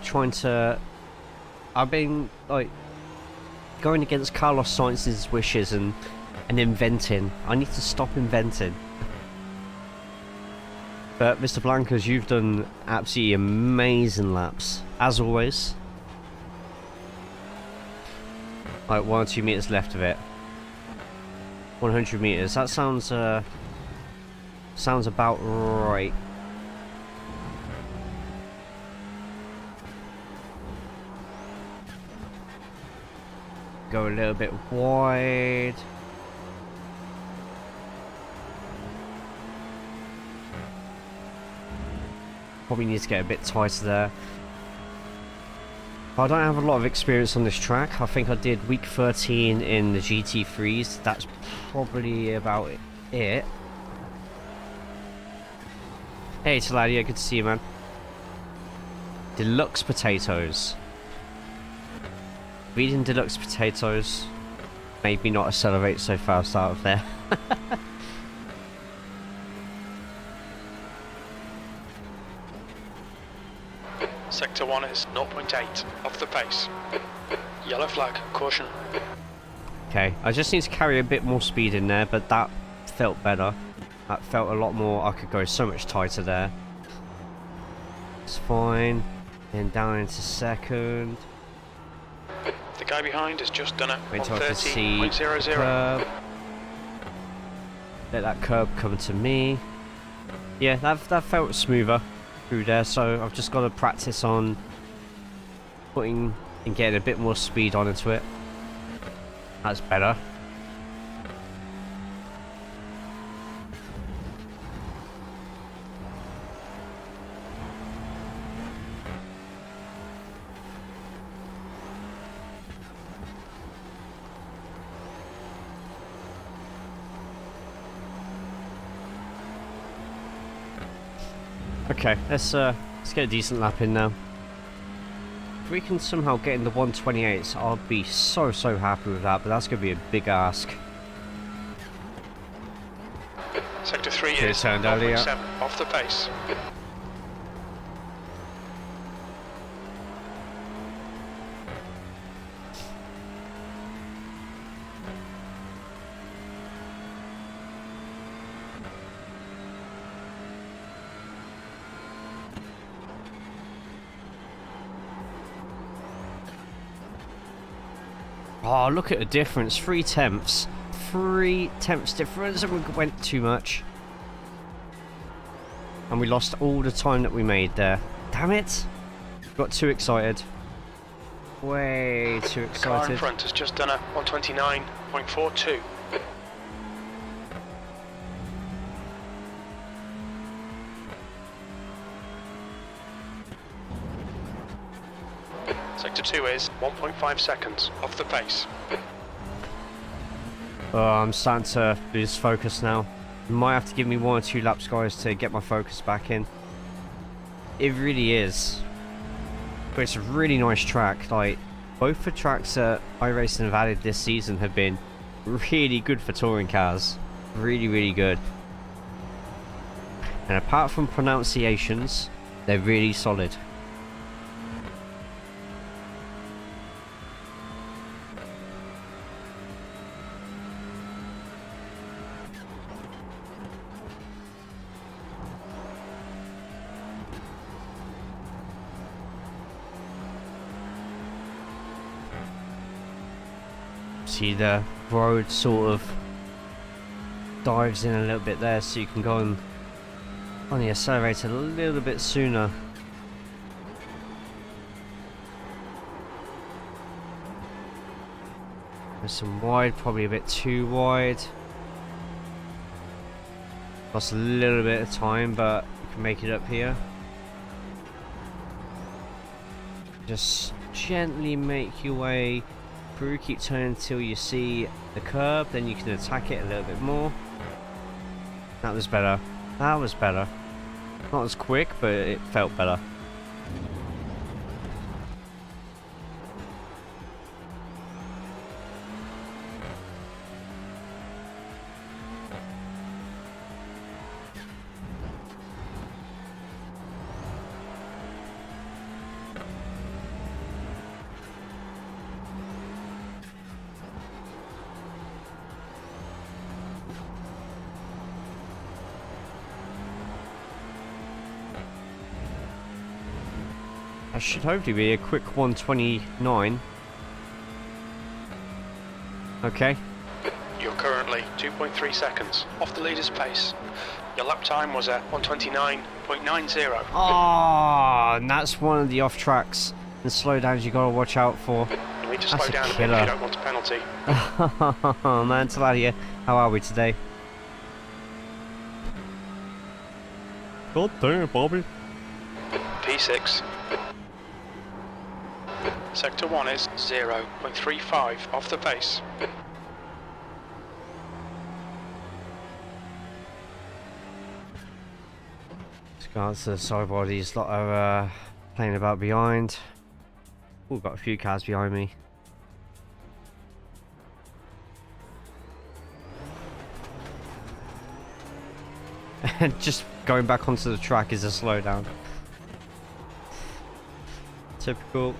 I've been like going against Carlos Sainz's wishes and inventing. I need to stop inventing. But Mr. Blancos, you've done absolutely amazing laps, as always. Like 1 or 2 meters left of it. 100 meters. That sounds about right. Go a little bit wide. Probably need to get a bit tighter there. I don't have a lot of experience on this track. I think I did week 13 in the GT3s. That's probably about it. Hey, Taladia, good to see you, man. Deluxe potatoes. Reading deluxe potatoes made me not accelerate so fast out of there. Sector 1 is 0.8 off the pace. Yellow flag, caution. Okay, I just need to carry a bit more speed in there, but that felt better. That felt a lot more, I could go so much tighter there. It's fine. Then down into second. The guy behind has just done it. Wait till I can see 130.00. curb. Let that curb come to me. Yeah, that felt smoother through there, so I've just got to practice on putting and getting a bit more speed onto it. That's better. Okay, let's get a decent lap in now. If we can somehow get in the 128s, I'll be so happy with that, but that's going to be a big ask. Sector 3 Okay, is turned earlier. 0.7 off the pace. Oh, look at the difference. 3 tenths. 3 tenths difference, and we went too much. And we lost all the time that we made there. Damn it! Got too excited. Way too The car in excited. front has just done a 129.42. Sector 2 is 1.5 seconds off the pace. Oh, I'm starting to lose focus now. You might have to give me 1 or 2 laps, guys, to get my focus back in. It really is. But it's a really nice track. Like, both the tracks that iRacing have added this season have been really good for touring cars. Really good. And apart from pronunciations, they're really solid. See, the road sort of dives in a little bit there, so you can go on the accelerator a little bit sooner. There's some wide, probably a bit too wide. Lost a little bit of time, but you can make it up here. Just gently make your way through, keep turning until you see the curb, then you can attack it a little bit more. That was better. That was better. Not as quick, but it felt better. That should hopefully be a quick 129. Okay. You're currently 2.3 seconds off the leader's pace. Your lap time was at 129.90. Oh, and that's one of the off tracks and slowdowns you gotta watch out for. You need to That's slow a down a bit if killer. you don't want a penalty. Oh man, Taladia, how are we today? God damn, Bobby. P6. Sector 1 is 0.35 off the pace. Let's go on to the side bodies that are playing about behind. We've got a few cars behind me. And just going back onto the track is a slowdown. Typical.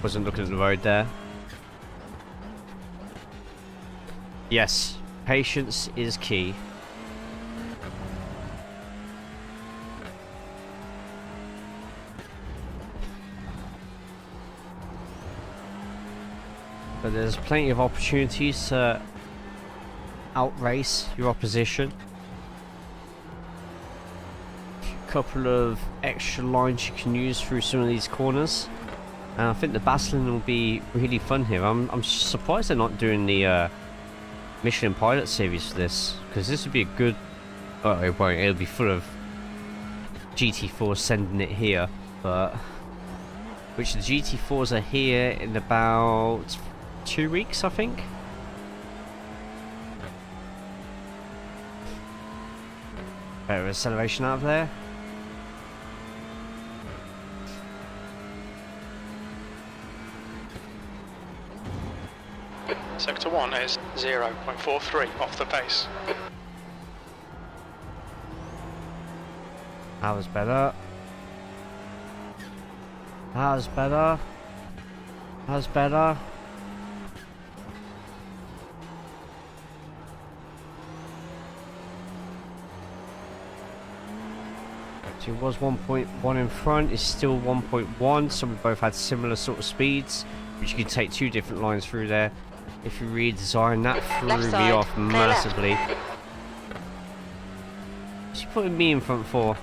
Wasn't looking at the road there. Yes, patience is key. But there's plenty of opportunities to outrace your opposition. A couple of extra lines you can use through some of these corners. And I think the battling will be really fun here. I'm surprised they're not doing the Michelin Pilot series for this, because this would be a good... Oh, it won't. It'll be full of GT4 sending it here, but... Which the GT4s are here in about 2 weeks, I think. Better acceleration out of there. Sector 1 is 0.43 off the pace. That was better. That was better. That was better. So it was 1.1 in front, it's still 1.1, so we both had similar sort of speeds, which you could take two different lines through there. If you redesign that, threw me off massively. What's she putting me in front for?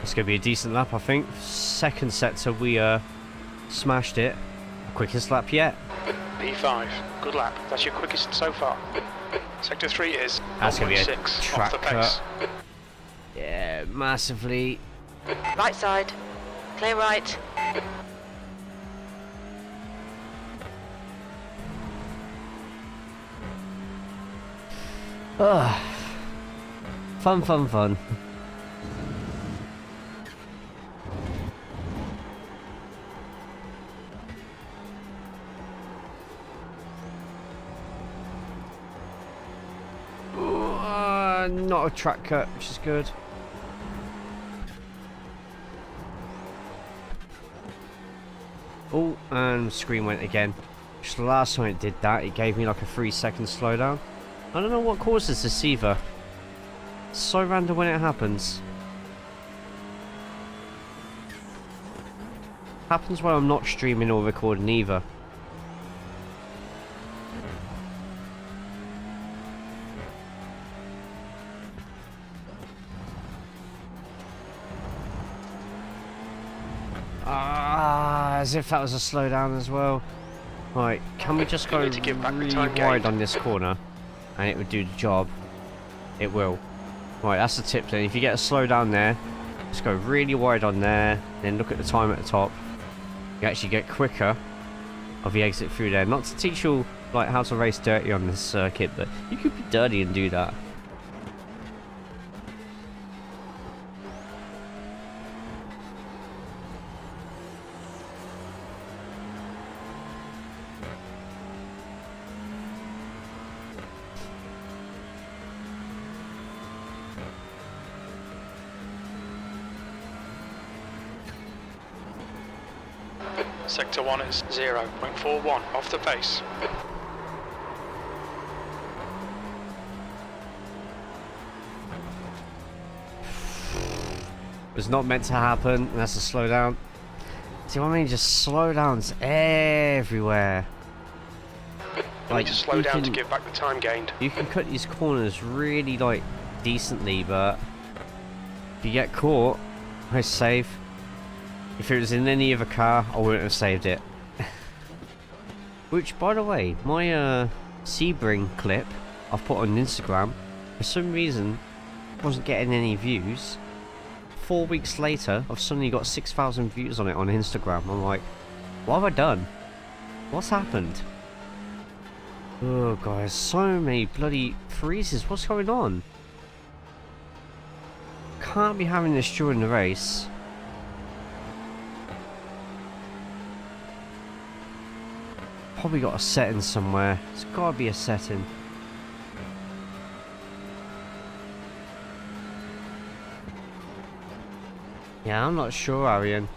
It's going to be a decent lap, I think. Second sector, we smashed it. Quickest lap yet. P5, good lap. That's your quickest so far. Sector 3 is That's going to be a 0.6 track off the pace. cut. Yeah, massively. Right side. Clear right. Fun, fun, fun. Not a track cut, which is good. Oh, and screen went again. Which the last time it did that, it gave me like a 3-second slowdown. I don't know what causes this either. It's so random when it happens. Happens when I'm not streaming or recording either. As if that was a slowdown as well. Right, can we just go really wide on this corner and it would do the job? It will. Right, that's the tip then. If you get a slowdown there, just go really wide on there, then look at the time at the top. You actually get quicker of the exit through there. Not to teach you like how to race dirty on this circuit, but you could be dirty and do that. Sector 1 is 0.41 off the pace. Was not meant to happen. That's a slowdown. See what I mean? Just slowdowns everywhere. You need to slow you down to can- give back the time gained. You can cut these corners really like decently, but if you get caught, I save. If it was in any other car, I wouldn't have saved it. Which, by the way, my Sebring clip I've put on Instagram, for some reason, wasn't getting any views. 4 weeks later, I've suddenly got 6,000 views on it on Instagram. I'm like, what have I done? What's happened? Oh, guys, so many bloody freezes. What's going on? Can't be having this during the race. Probably got a setting somewhere. There's gotta be a setting. Yeah, I'm not sure, Arian.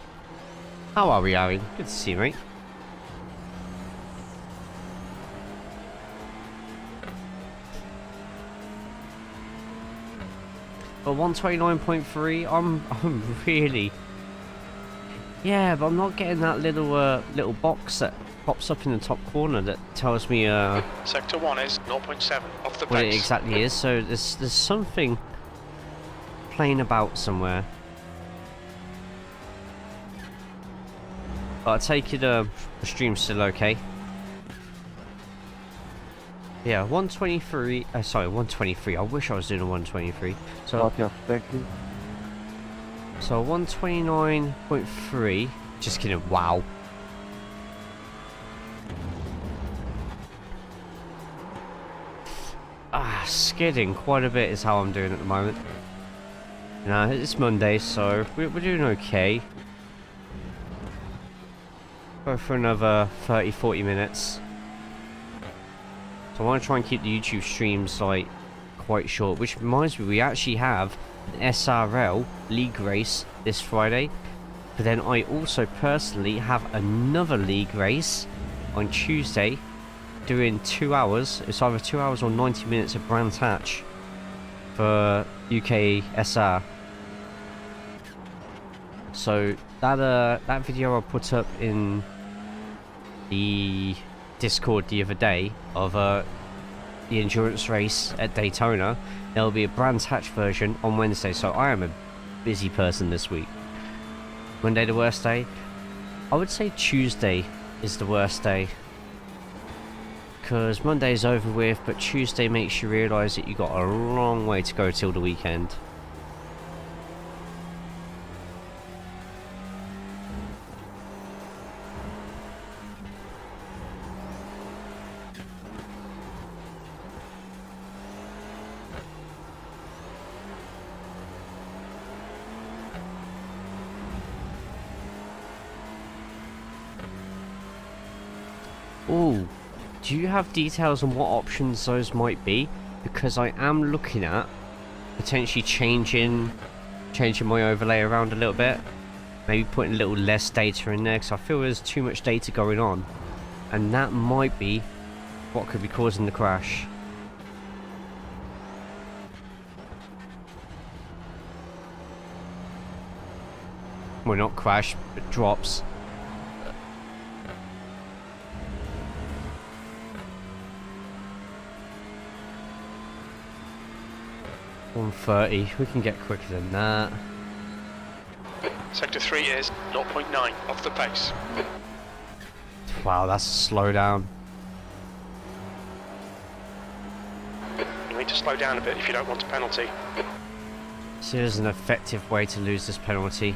How are we, Arian? Good to see you, mate. But 129.3, I'm really... Yeah, but I'm not getting that little box that pops up in the top corner that tells me Sector 1 is 0.7 off the what it pace. exactly is. So there's something playing about somewhere. But I take it the stream's still okay. Yeah, 123. Sorry, 123. I wish I was doing a 123. So Gracias, thank you. so 129.3. Just kidding. Wow. Skidding quite a bit is how I'm doing at the moment. Nah, it's Monday, so we're doing okay. Go for another 30-40 minutes. So I want to try and keep the YouTube streams like quite short, which reminds me we actually have an SRL league race this Friday, but then I also personally have another league race on Tuesday doing 2 hours. It's either 2 hours or 90 minutes of Brands Hatch for UK SR. So that video I put up in the Discord the other day of the endurance race at Daytona, there'll be a Brands Hatch version on Wednesday. So I am a busy person this week. Monday the worst day? I would say Tuesday is the worst day, because Monday's over with, but Tuesday makes you realise that you got a long way to go till the weekend. Ooh, do you have details on what options those might be? Because I am looking at potentially changing my overlay around a little bit. Maybe putting a little less data in there, because I feel there's too much data going on. And that might be what could be causing the crash. Well, not crash, but drops. .130, we can get quicker than that. Sector 3 is 0.9 off the pace. Wow, that's a slowdown. You need to slow down a bit if you don't want a penalty. So there's an effective way to lose this penalty.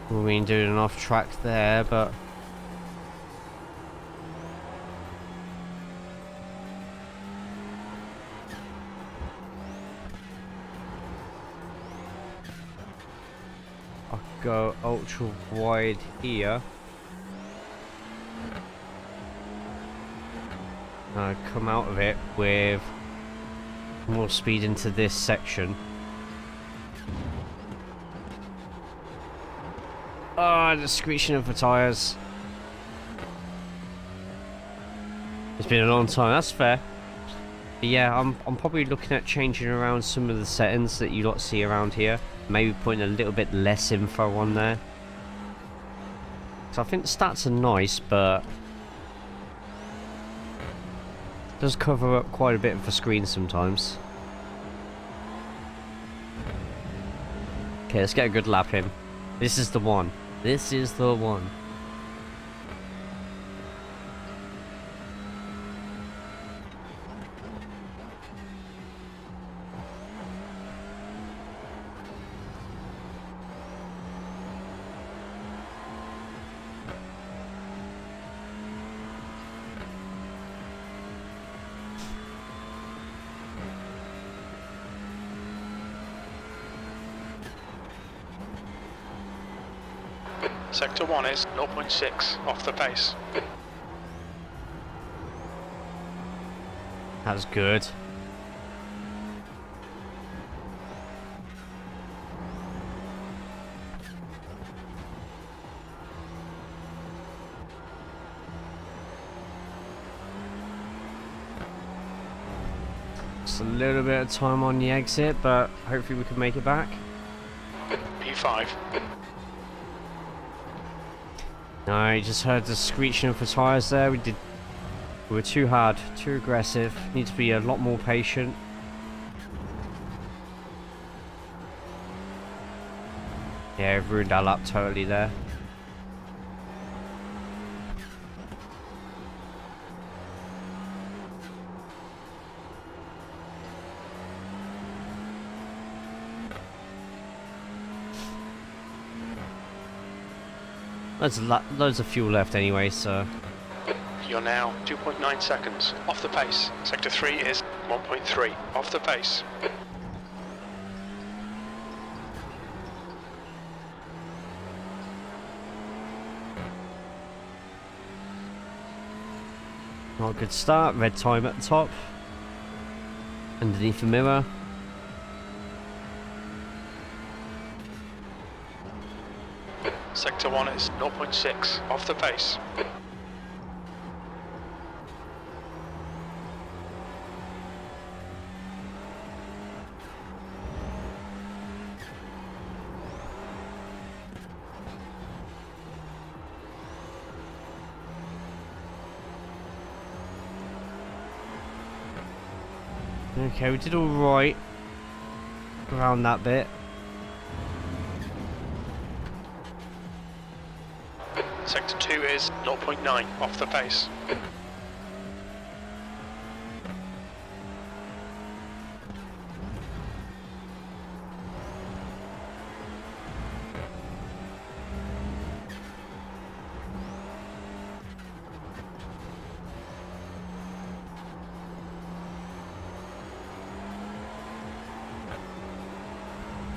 We've been doing an off track there, but I'll go ultra wide here. Come out of it with more speed into this section. Ah, the screeching of the tyres. It's been a long time, that's fair. But yeah, I'm probably looking at changing around some of the settings that you lot see around here. Maybe putting a little bit less info on there. So I think the stats are nice, but it does cover up quite a bit of the screen sometimes. Okay, let's get a good lap in. This is the one. This is the one. Sector 1 is 0.6 off the pace. That was good. Just a little bit of time on the exit, but hopefully we can make it back. P5. No, I just heard the screeching of the tyres there. We were too hard, too aggressive. Need to be a lot more patient. Yeah, we've ruined our lap totally there. There's loads of fuel left anyway, so... You're now 2.9 seconds off the pace. Sector 3 is 1.3 off the pace. Not a good start. Red time at the top. Underneath the mirror. Sector 1 is 0.6 off the pace. Okay, we did alright around that bit. Sector 2 is 0.9 off the pace.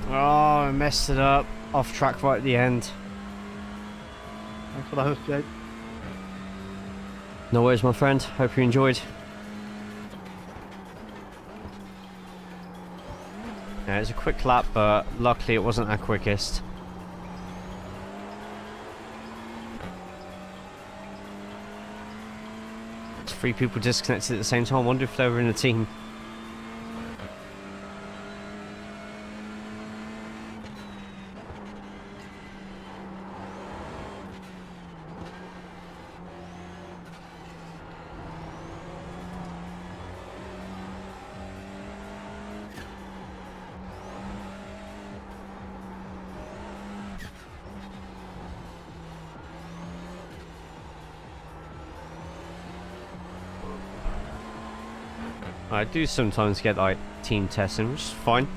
Oh, I messed it up. Off track right at the end. Thanks for the host, Jay. No worries, my friend. Hope you enjoyed. Yeah, it was a quick lap, but luckily it wasn't our quickest. It's 3 people disconnected at the same time. I wonder if they were in a team. I do sometimes get like team testing, which is fine,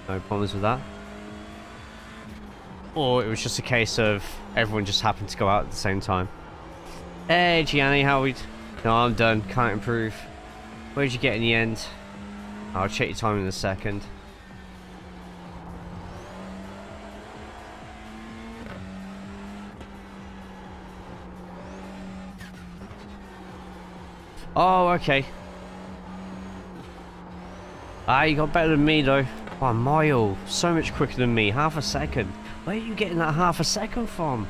no problems with that. Or it was just a case of everyone just happened to go out at the same time. Hey Gianni, how we? No, I'm done, can't improve. Where did you get in the end? I'll check your time in a second. Oh, okay. Ah, you got better than me though. 1 mile. So much quicker than me. Half a second. Where are you getting that half a second from?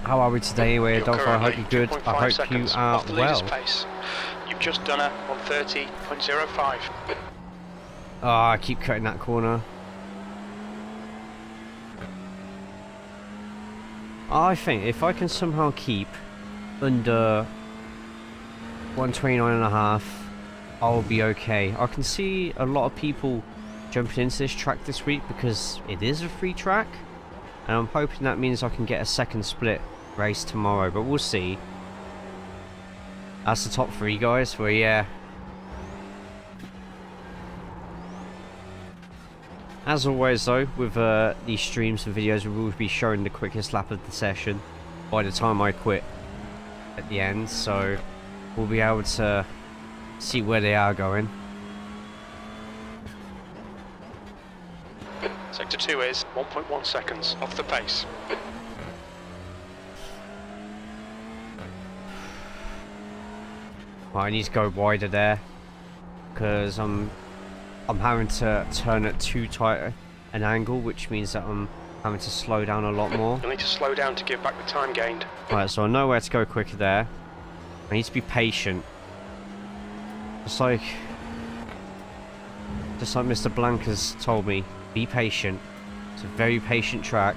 How are we today anyway, You're Adolfo? I hope you're good. 2.5 I hope you seconds are off the leader's well. pace. You've just done a 130.05. Oh, I keep cutting that corner. I think if I can somehow keep under 129.5, I'll be okay. I can see a lot of people jumping into this track this week because it is a free track, and I'm hoping that means I can get a second split race tomorrow, but we'll see. That's the top three, guys. Well, yeah. As always, though, with these streams and videos, we will be showing the quickest lap of the session by the time I quit at the end, so we'll be able to see where they are going. Sector 2 is 1.1 seconds off the pace. Right, I need to go wider there because I'm having to turn at too tight an angle, which means that I'm having to slow down a lot more. You'll need to slow down to give back the time gained. Right, so I know where to go quicker there. I need to be patient. Just like Mr. Blanca's told me, be patient. It's a very patient track.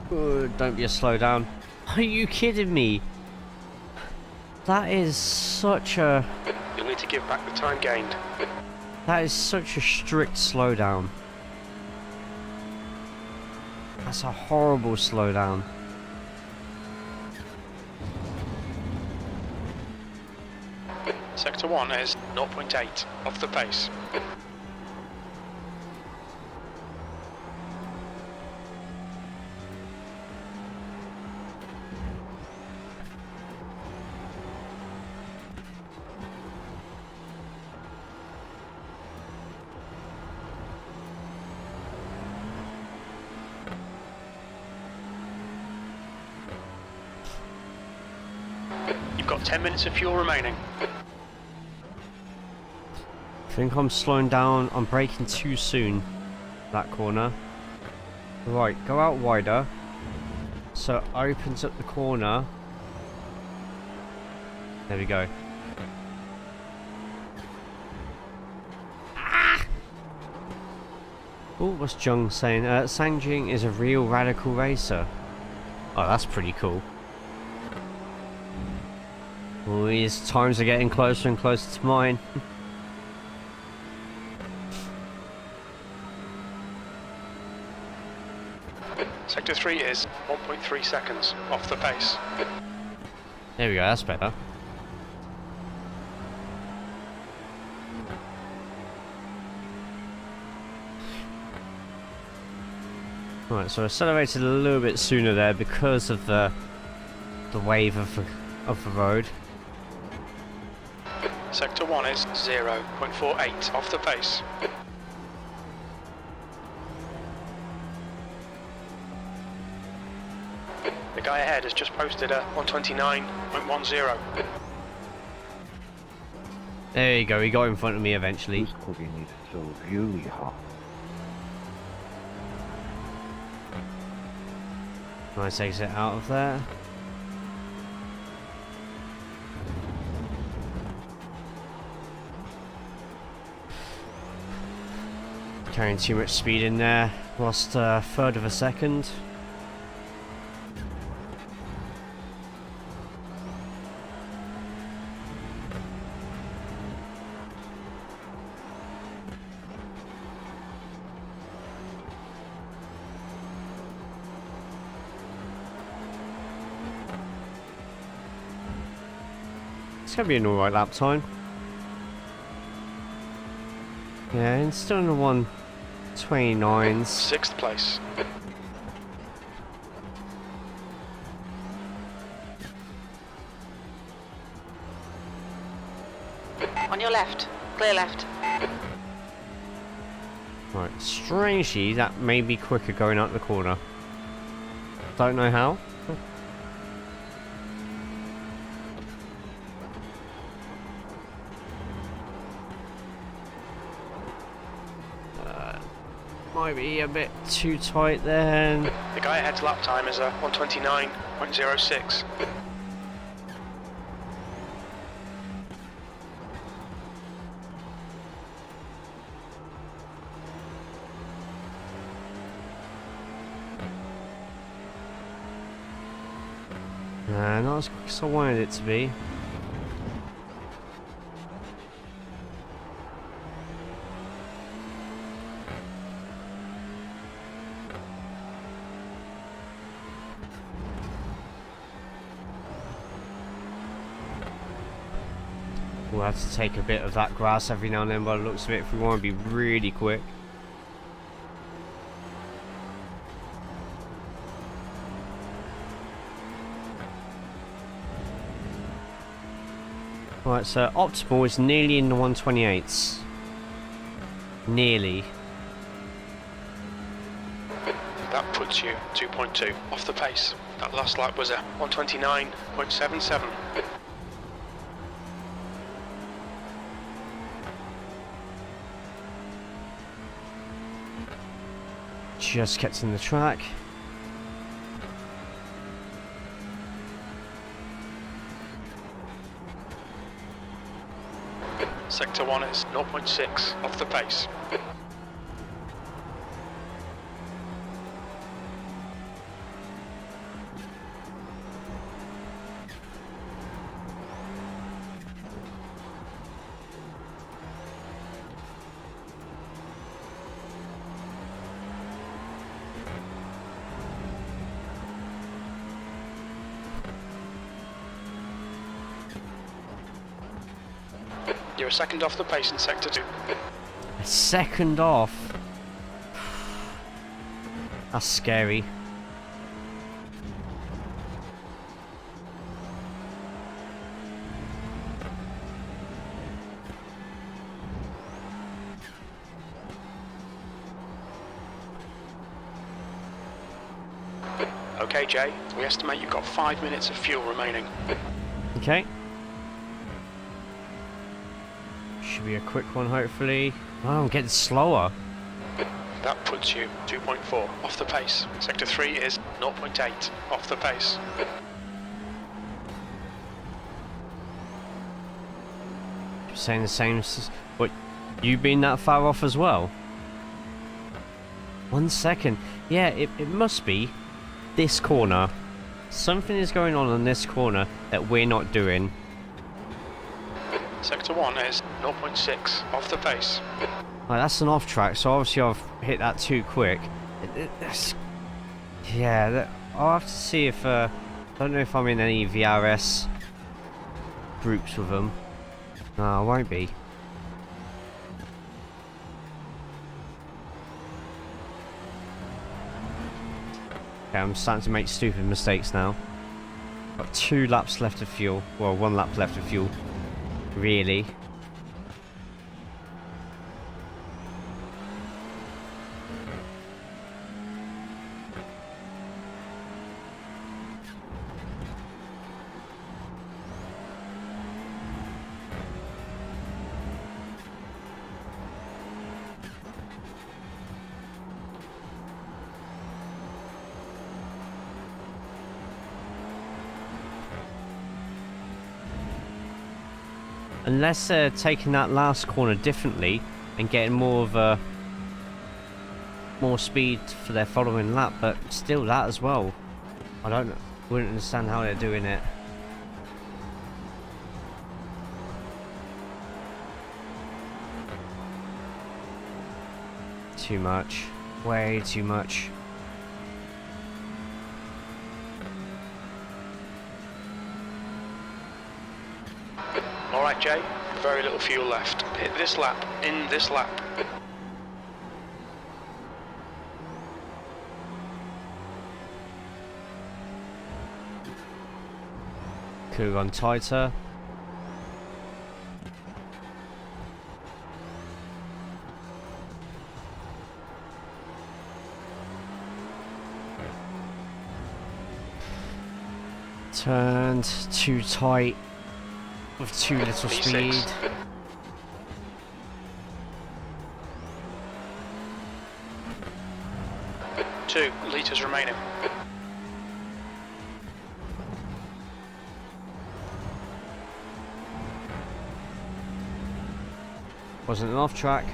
Good, don't be a slow down. Are you kidding me? That is such a... You'll need to give back the time gained. That is such a strict slowdown. That's a horrible slowdown. Sector 1 is 0.8 off the pace. You've got 10 minutes of fuel remaining. I think I'm slowing down. I'm braking too soon. That corner. Right, go out wider. So it opens up the corner. There we go. Ah! Oh, what's Jung saying? Sangjing is a real radical racer. Oh, that's pretty cool. Well, these times are getting closer and closer to mine. Sector 3 is 1.3 seconds off the pace. There we go, that's better. Right, so I accelerated a little bit sooner there because of the wave of the road. Sector 1 is 0.48 off the pace. The guy ahead has just posted a 129.10. There you go, he got in front of me eventually. Rudskogen is so really hot. Nice exit out of there. Carrying too much speed in there. Lost a third of a second. It's gonna be an alright lap time. Yeah, and still in the 129s. 6th place. On your left. Clear left. Right, strangely, that may be quicker going out the corner. Don't know how. might be a bit too tight then. The guy ahead's lap time is a 129.06. Nah, not as quick as I wanted it to be. We'll have to take a bit of that grass every now and then by the looks of it if we want to be really quick. Right, so optimal is nearly in the 128s. Nearly. That puts you 2.2 off the pace. That last lap was a 129.77. Just kept in the track. Sector 1 is 0.6 off the pace. You're a second off the pace in Sector 2. A second off. That's scary. Okay, Jay, we estimate you've got 5 minutes of fuel remaining. Okay. Should be a quick one, hopefully. Oh, I'm getting slower. That puts you 2.4 off the pace. Sector 3 is 0.8 off the pace. You're saying the same. What? You been that far off as well? 1 second. Yeah, it must be this corner. Something is going on this corner that we're not doing. Sector 1 is 0.6 off the pace. Right, that's an off track, so obviously I've hit that too quick. Yeah, I'll have to see if I don't know if I'm in any VRS groups with them. No, I won't be. Okay, I'm starting to make stupid mistakes now. Got 2 laps left of fuel. Well, 1 lap left of fuel. Really? Unless they're taking that last corner differently and getting more of a more speed for their following lap, but still that as well. Wouldn't understand how they're doing it. Too much. Way too much. Alright, Jay, very little fuel left. Hit this lap, in this lap. Could have gone tighter. Turned too tight with too little V6. speed. 2 litres remaining. Wasn't an off track.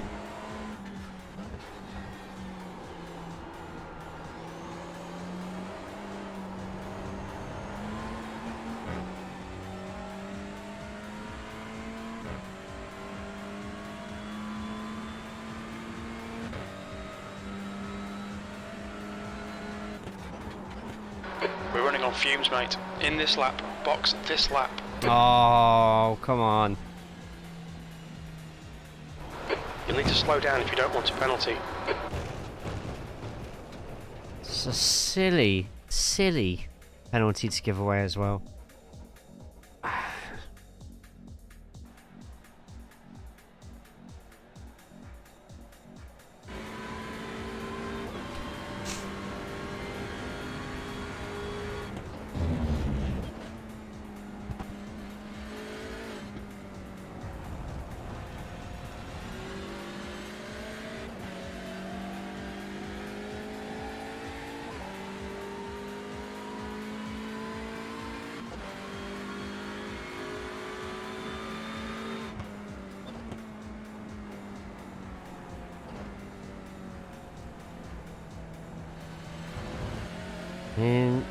We're running on fumes, mate. In this lap, box this lap. Oh, come on. You'll need to slow down if you don't want a penalty. It's a silly, silly penalty to give away as well. And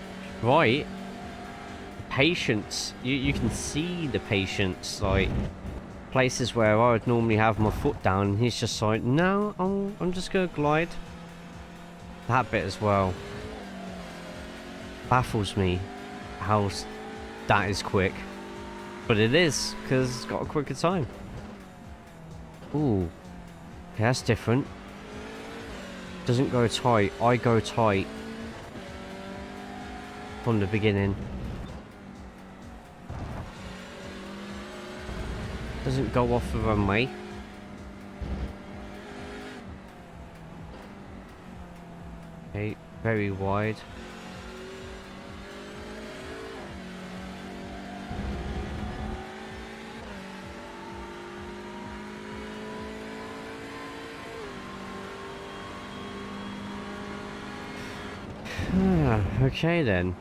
right, patience. You can see the patience. Like places where I would normally have my foot down, and he's just like, no, I'm just gonna glide. That bit as well baffles me. How that is quick, but it is because it's got a quicker time. Ooh, okay, that's different. Doesn't go tight. I go tight from the beginning. Doesn't go off the runway. Okay, very wide. Okay then.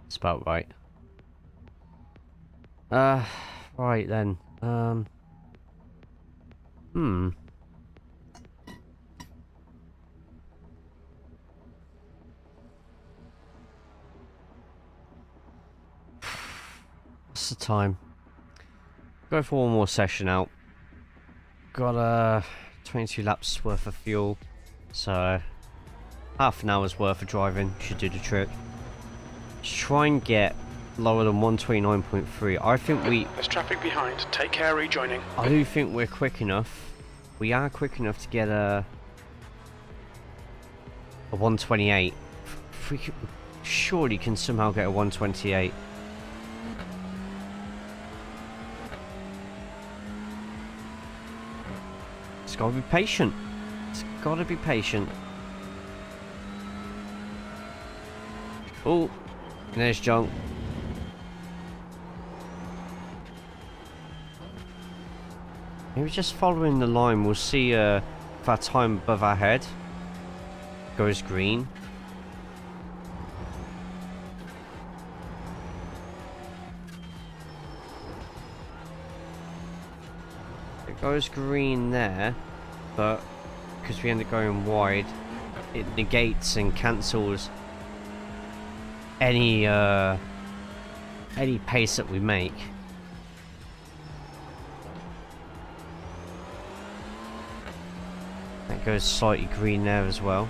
It's about right. Right then. What's the time? Go for one more session out. Got 22 laps worth of fuel, so half an hour's worth of driving should do the trick. Let's try and get lower than 129.3. I think There's traffic behind. Take care rejoining. I do think we're quick enough. We are quick enough to get a 128. If we surely can somehow get a 128. It's gotta be patient. It's gotta be patient. Oh, there's junk. Maybe just following the line, we'll see if our time above our head goes green. It goes green there, but because we end up going wide, it negates and cancels any pace that we make. That goes slightly green there as well.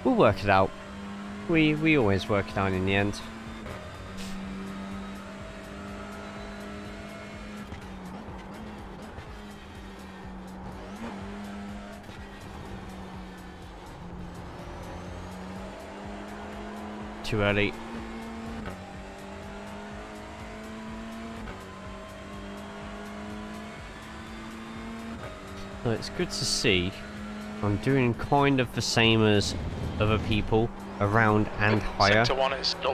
We'll work it out. We always work it out in the end. Too early. So it's good to see I'm doing kind of the same as other people, around and higher,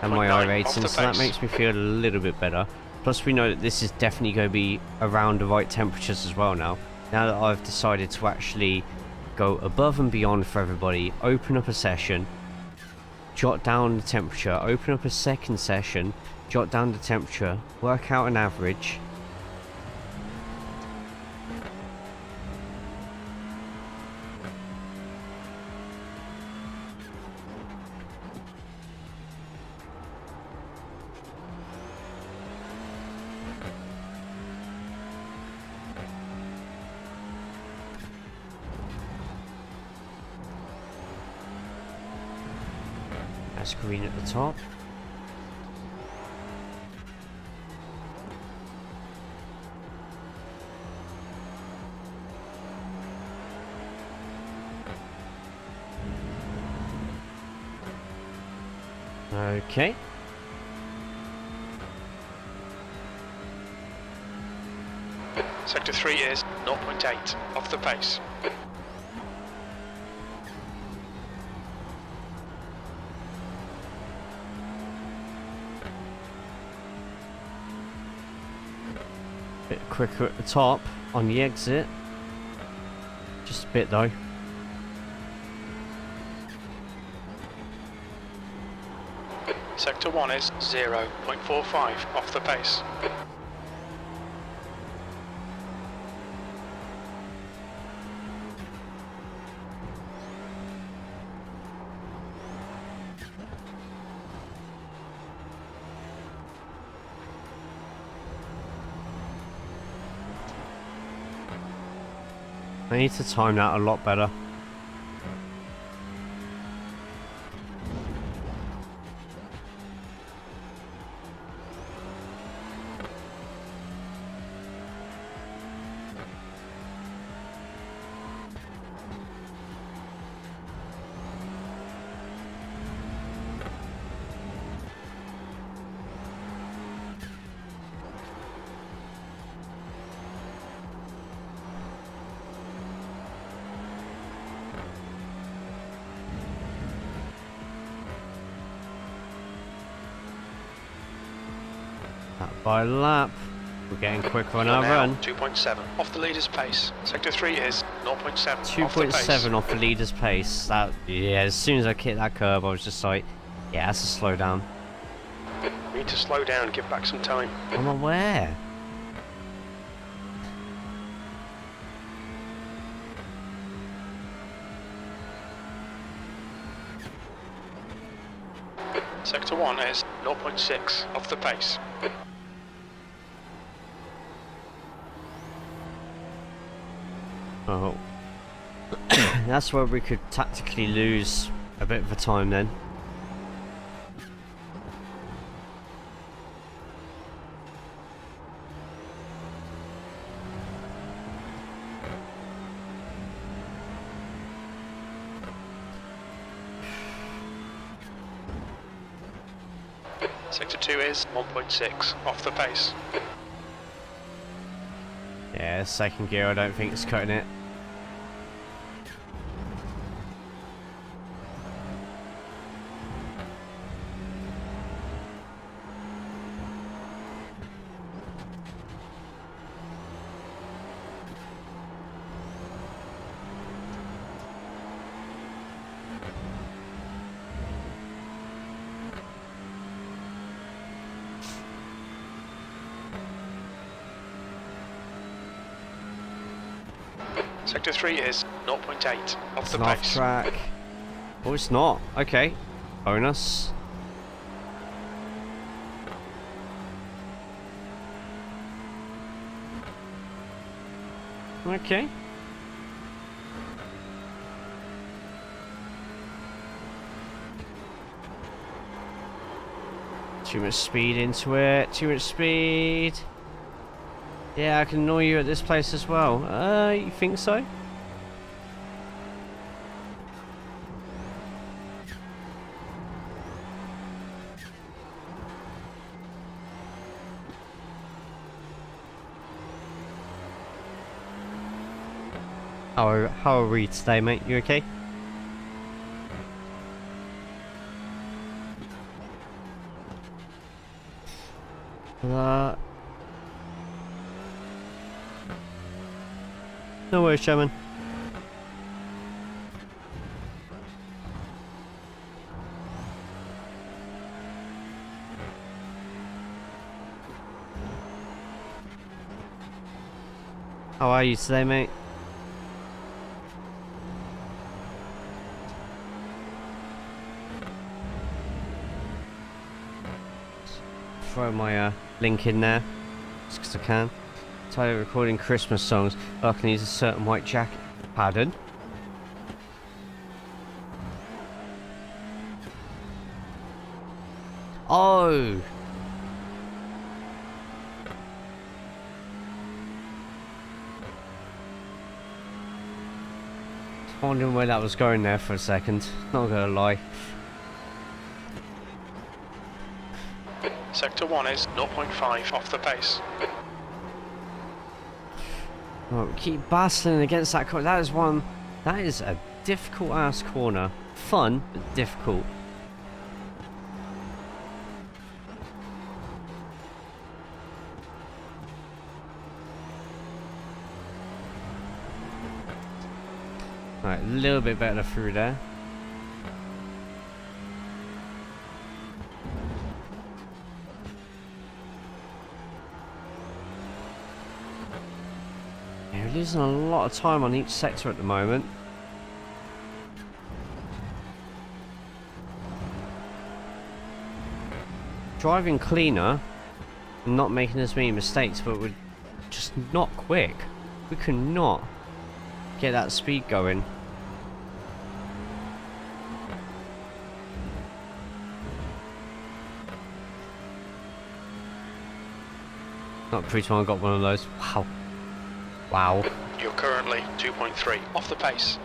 and my iRacing, so that makes me feel a little bit better. Plus we know that this is definitely going to be around the right temperatures as well now that I've decided to actually go above and beyond for everybody, open up a session, jot down the temperature, open up a second session, jot down the temperature, work out an average. That's green at the top. Okay. Sector 3 is 0.8 off the pace. Bit quicker at the top on the exit. Just a bit though. Sector 1 is 0.45 off the pace. I need to time that a lot better. By lap, we're getting quicker on our run. 2.7 off the leader's pace. Sector 3 is 0.7. 2.7 off the leader's pace. That, yeah, as soon as I hit that curb, I was just like, yeah, that's a slow down. We need to slow down and give back some time. I'm aware. Sector 1 is 0.6 off the pace. Oh. That's where we could tactically lose a bit of a time then. Sector 2 is 1.6 off the pace. Yeah, second gear, I don't think it's cutting it. Sector 3 is 0.8 off the Off pace. track. Oh, it's not. Okay. Bonus. Okay. Too much speed into it. Too much speed. Yeah, I can annoy you at this place as well. You think so? How are we today, mate? You okay? No worries, Chairman. How are you today, mate? Throw my link in there, just because I can. Title recording Christmas songs. Oh, I can use a certain white jacket. Pardon? Oh! I was wondering where that was going there for a second. Not gonna lie. Sector 1 is 0.5 off the pace. Right, we keep battling against that corner. That is a difficult ass corner. Fun, but difficult. Right, a little bit better through there. Yeah, we're losing a lot of time on each sector at the moment. Driving cleaner and not making as many mistakes, but we're just not quick. We cannot get that speed going. Not pretty sure I got one of those. Wow. Wow. You're currently 2.3 off the pace.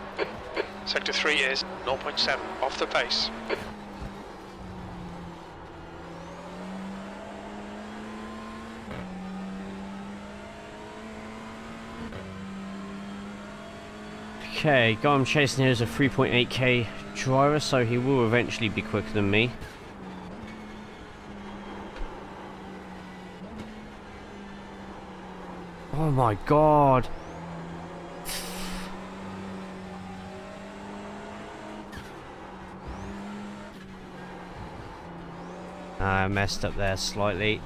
Sector 3 is 0.7 off the pace. Okay, guy I'm chasing here is a 3.8k driver, so he will eventually be quicker than me. Oh my god. I messed up there slightly.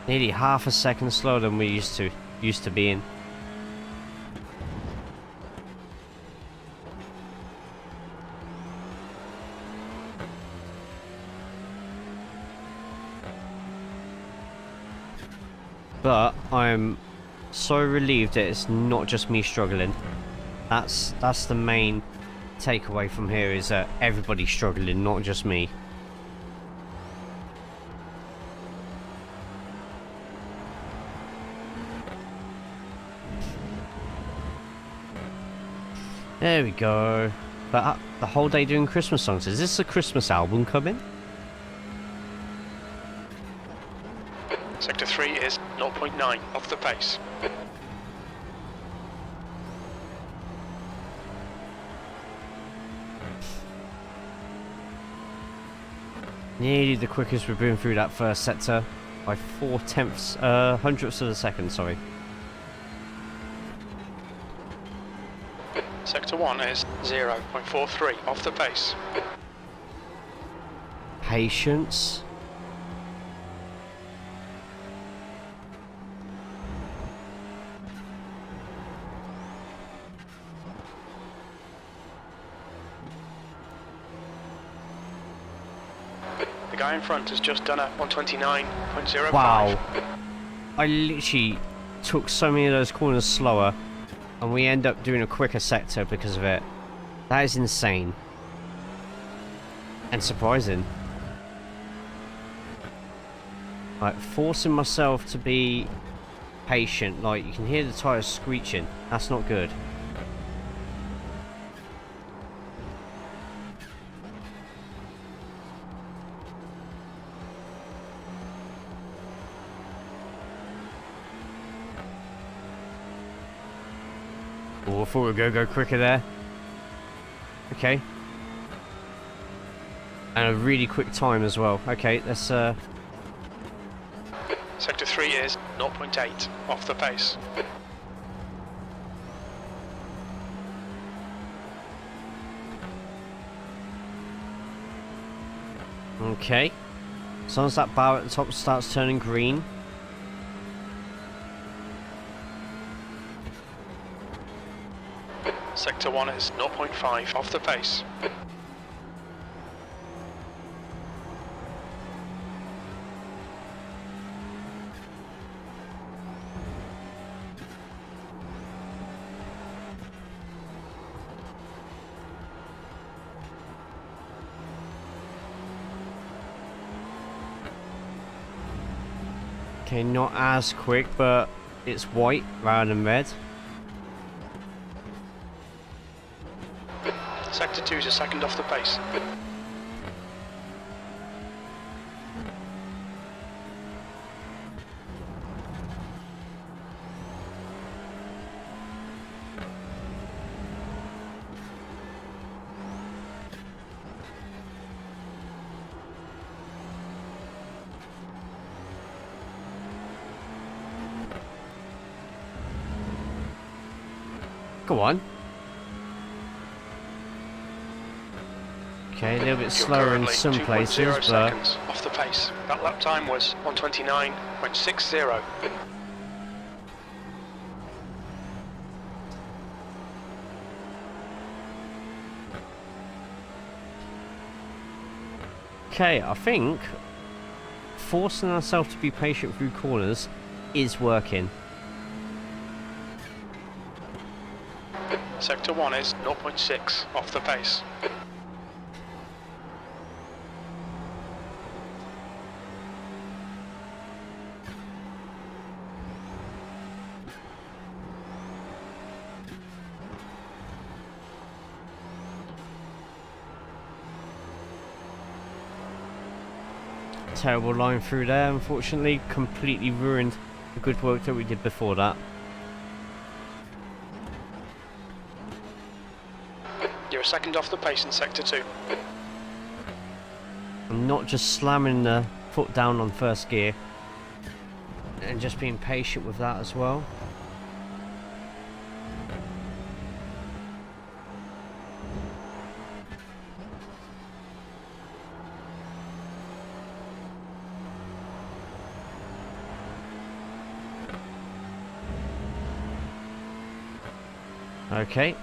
Nearly half a second slower than we used to be in. But I'm so relieved that it's not just me struggling. That's the main takeaway from here, is that everybody's struggling, not just me. There we go. But the whole day doing Christmas songs. Is this a Christmas album coming? Sector 3 is 0.9 off the pace. Nearly the quickest we've been through that first sector by 0.4 hundredths of a second, sorry. Sector 1 is 0.43 off the pace. Patience. The guy in front has just done a 129.05. Wow. I literally took so many of those corners slower and we end up doing a quicker sector because of it. That is insane. And surprising. Like, forcing myself to be patient. Like, you can hear the tyres screeching. That's not good. Oh, I thought we'd go quicker there. Okay. And a really quick time as well. Okay, let's Sector 3 is 0.8 off the pace. Okay. As long as that bar at the top starts turning green. Sector 1 is 0.5 off the pace. Okay, not as quick, but it's white rather than red. Sector 2 is a second off the pace. Go on. Okay, a little bit You're slower in currently some 2.0 places, but seconds off the pace. That lap time was 1:29.60. okay, I think forcing ourselves to be patient through corners is working. Sector 1 is 0.6 off the pace. Terrible line through there, unfortunately. Completely ruined the good work that we did before that. You're a second off the pace in Sector 2. I'm not just slamming the foot down on first gear and just being patient with that as well. Okay,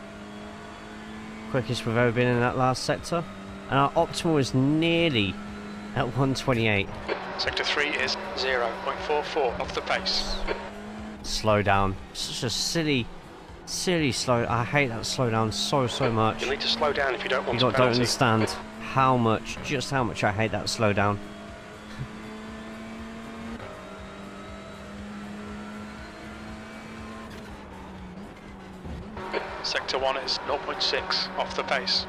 quickest we've ever been in that last sector, and our optimal is nearly at 128. Sector 3 is 0.44 off the pace. Slow down. Such a silly slow. I hate that slow down so much. You'll need to slow down if you don't want You to don't penalty. understand just how much I hate that slow down. Sector 1 is 0.6 off the pace.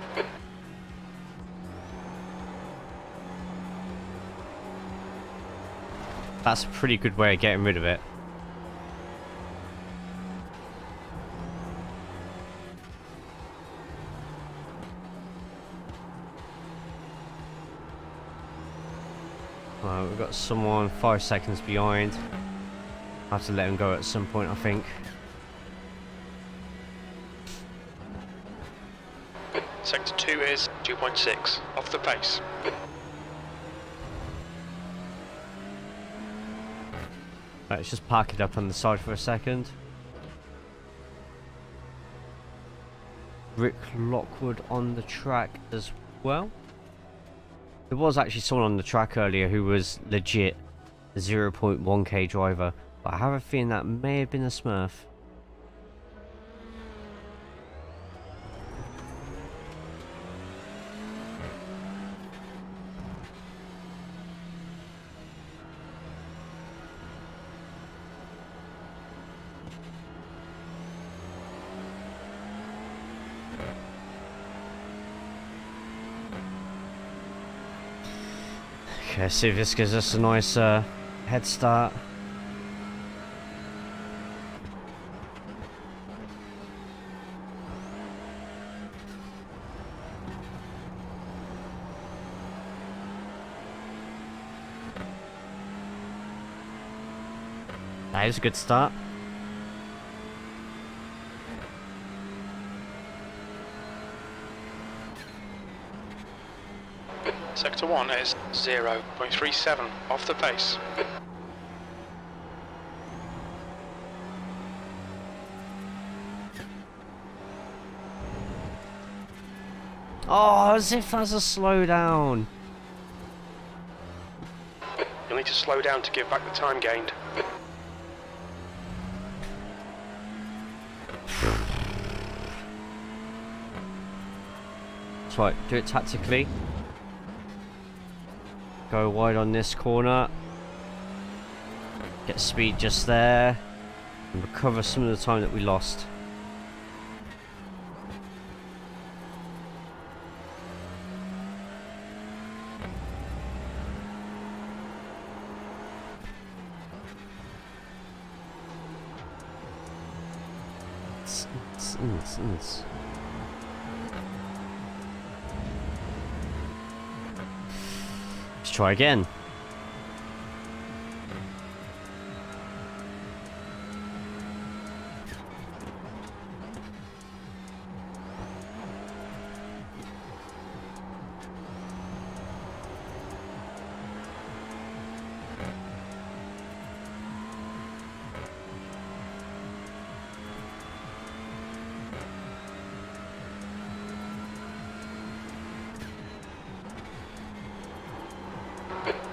That's a pretty good way of getting rid of it. Well, we've got someone 5 seconds behind. I have to let him go at some point, I think. Sector 2 is 2.6 off the pace. Right, let's just park it up on the side for a second. Rick Lockwood on the track as well. There was actually someone on the track earlier who was legit a 0.1k driver, but I have a feeling that may have been a Smurf. Okay, see if this gives us a nice head start. That is a good start. Sector 1 is 0.37 off the pace. Oh, as if that's a slowdown. You'll need to slow down to give back the time gained. That's right, do it tactically. Go wide on this corner. Get speed just there. And recover some of the time that we lost. Let's try again.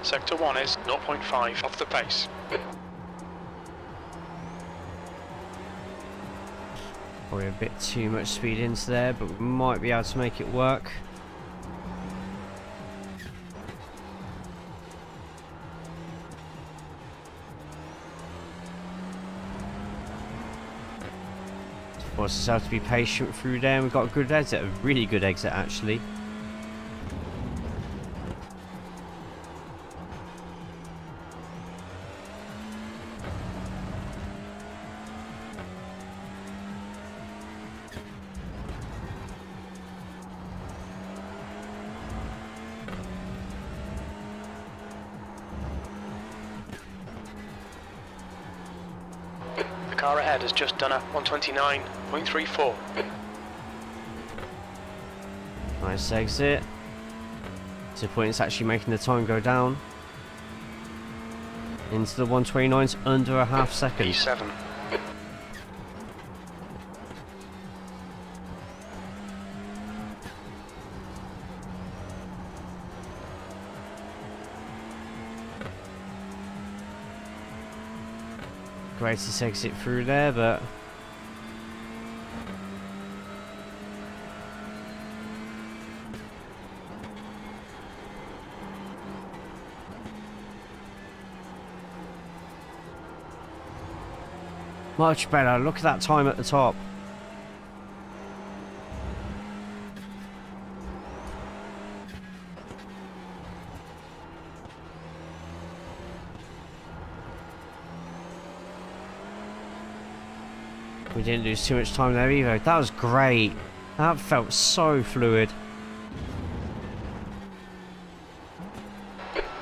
Sector 1 is 0.5 off the pace. Probably a bit too much speed into there, but we might be able to make it work. Force us out to be patient through there, and we've got a good exit, a really good exit actually. The car ahead has just done a 129.34. Nice exit. To the point it's actually making the time go down. Into the 129s under a half second. P7. Greatest exit through there, but much better. Look at that time at the top. We didn't lose too much time there either. That was great. That felt so fluid.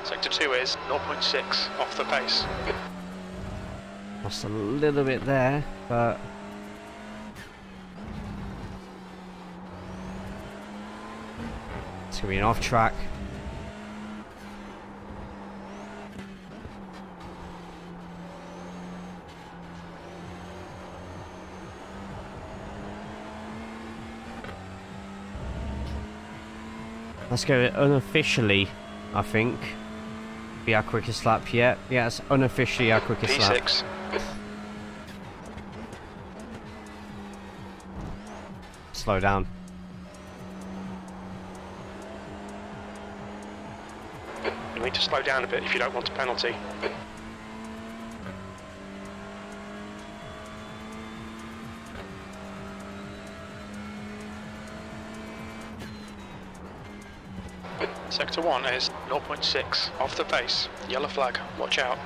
Sector 2 is 0.6 off the pace. Lost a little bit there, but it's going to be an off track. Let's go unofficially, I think. Be our quickest lap yet. Yeah, it's unofficially our quickest lap. P6. Slow down. You need to slow down a bit if you don't want a penalty. Sector 1 is 0.6 off the pace. Yellow flag, watch out.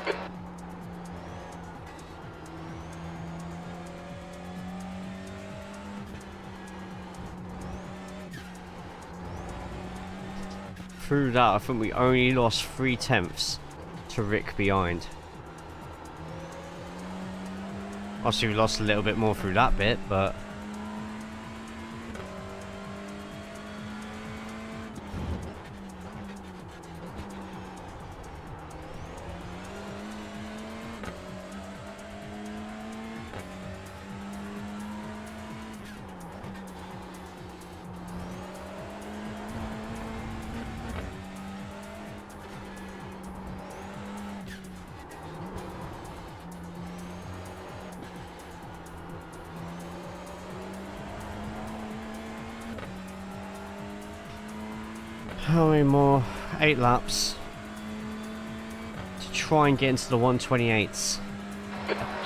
Through that, I think we only lost 3/10 to Rick behind. Obviously, we lost a little bit more through that bit, but how many more? 8 laps to try and get into the 128s.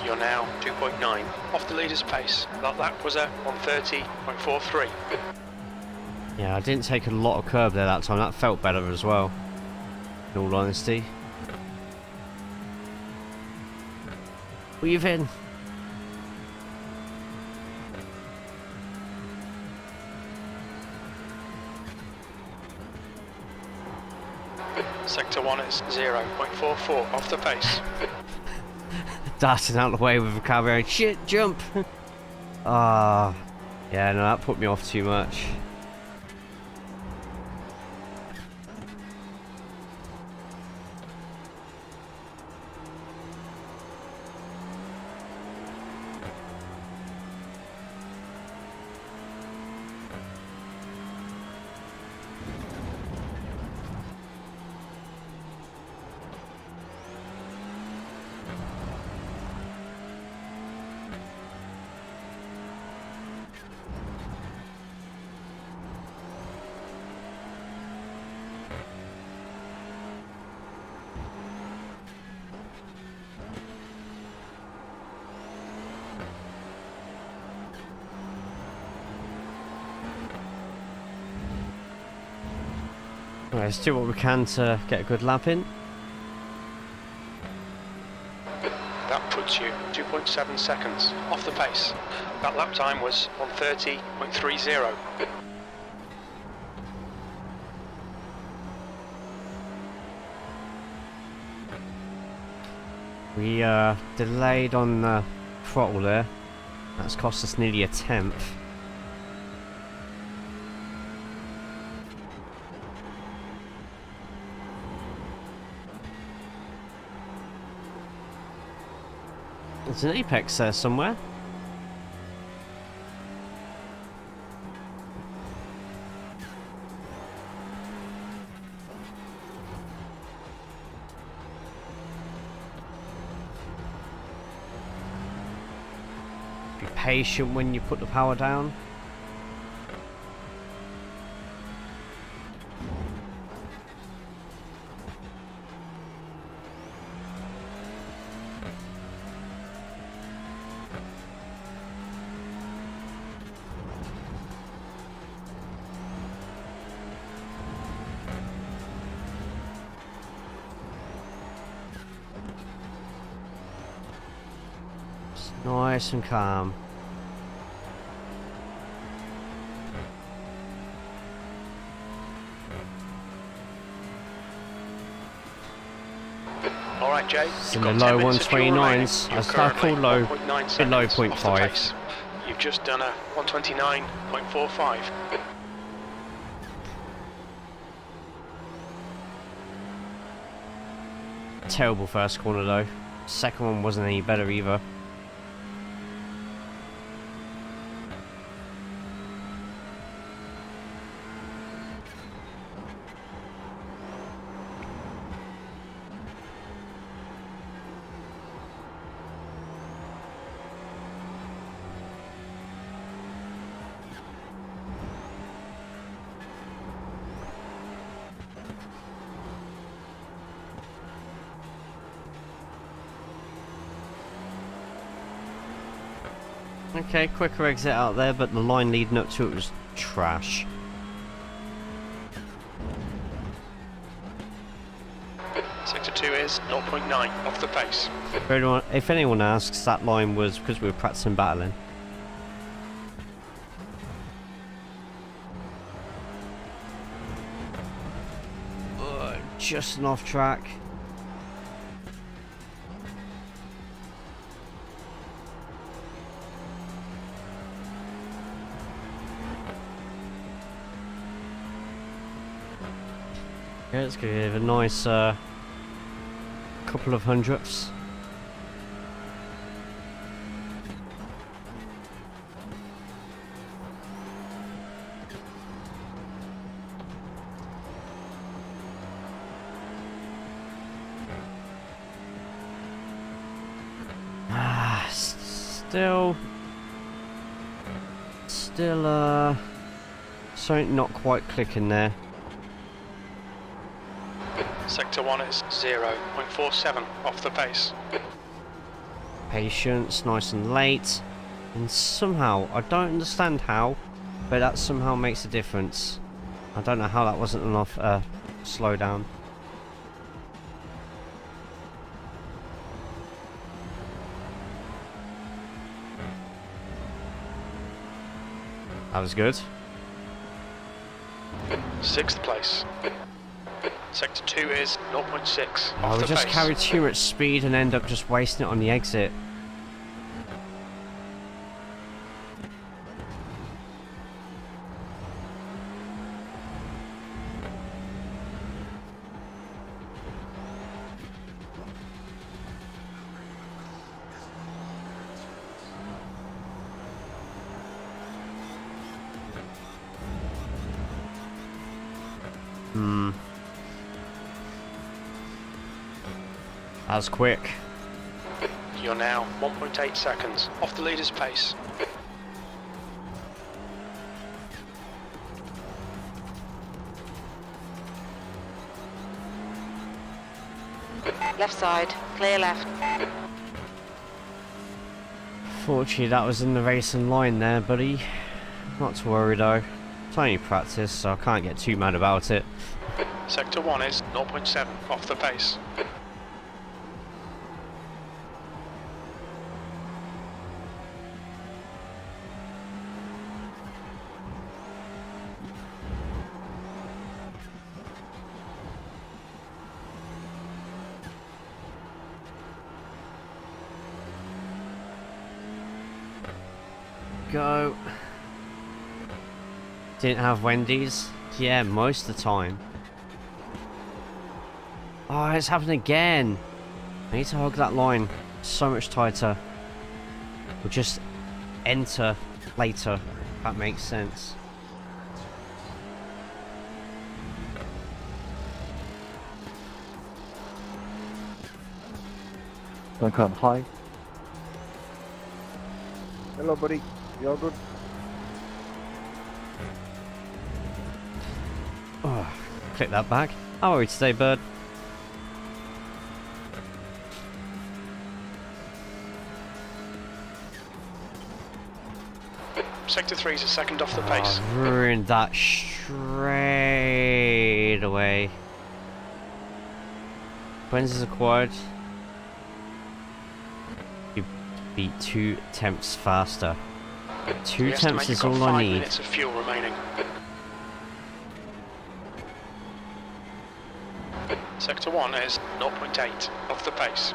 You're now 2.9 off the leader's pace. That lap was at 130.43. Yeah, I didn't take a lot of curb there that time. That felt better as well, in all honesty. Weave in. Sector 1 is 0.44 off the pace. Darting out of the way with a car bearing. Shit, jump! Ah, yeah, no, that put me off too much. Right, let's do what we can to get a good lap in. That puts you 2.7 seconds off the pace. That lap time was 130.30. We delayed on the throttle there. That's cost us nearly 1/10. There's an apex there somewhere. Be patient when you put the power down. Nice and calm. All right, Jay. It's in the low 129s. I call low, below 0.5. You've just done a 129.45. Terrible first corner though. Second one wasn't any better either. Okay, quicker exit out there, but the line leading up to it was trash. Sector 2 is 0.9 off the pace. If anyone asks, that line was because we were practicing battling. Just an off track. Yeah, let's give a nice couple of hundredths. Still, something not quite clicking there. Sector 1 is 0.47 off the pace. Patience, nice and late. And somehow, I don't understand how, but that somehow makes a difference. I don't know how that wasn't enough slowdown. That was good. 6th place. Sector 2 is 0.6 I off would the just pace. carry too much speed and end up just wasting it on the exit. That was quick. You're now 1.8 seconds off the leader's pace. Left side, clear left. Fortunately, that was in the racing line there, buddy. Not to worry though. It's only practice, so I can't get too mad about it. Sector 1 is 0.7 off the pace. Go. Didn't have Wendy's? Yeah, most of the time. Oh, it's happening again. I need to hug that line so much tighter. We'll just enter later, if that makes sense. Don't come high. Hello, buddy. You all good? Oh, click that back. How are we today, bird? Sector 3 is a second off the pace. Oh, ruined that straight away. When's this acquired? You beat 2 temps faster. 2 temps is all I 5 need. minutes of fuel remaining. Sector 1 is 0.8 off the pace.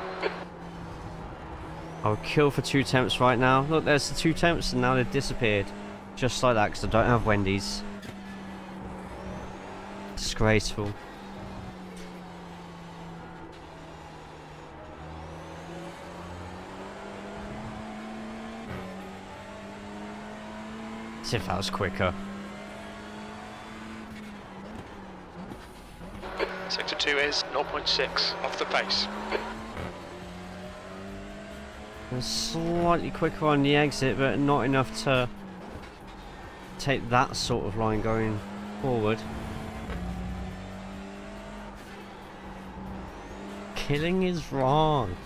I'll kill for 2 temps right now. Look, there's the 2 temps and now they've disappeared. Just like that, because I don't have Wendy's. Disgraceful. As if that was quicker. Sector 2 is 0.6 off the pace. Slightly quicker on the exit, but not enough to take that sort of line going forward. Killing is wrong.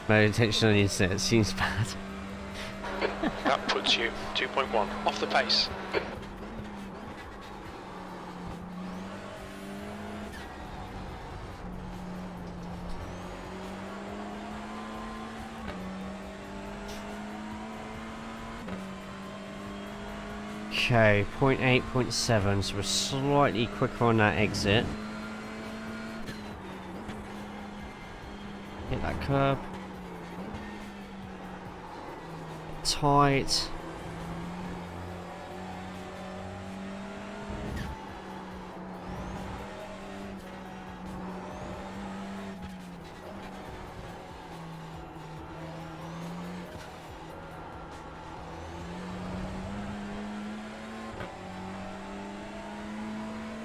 My attention on the internet seems bad. That puts you 2.1 off the pace. Okay, 0.8, 0.7, so we're slightly quicker on that exit. Hit that curb. Tight.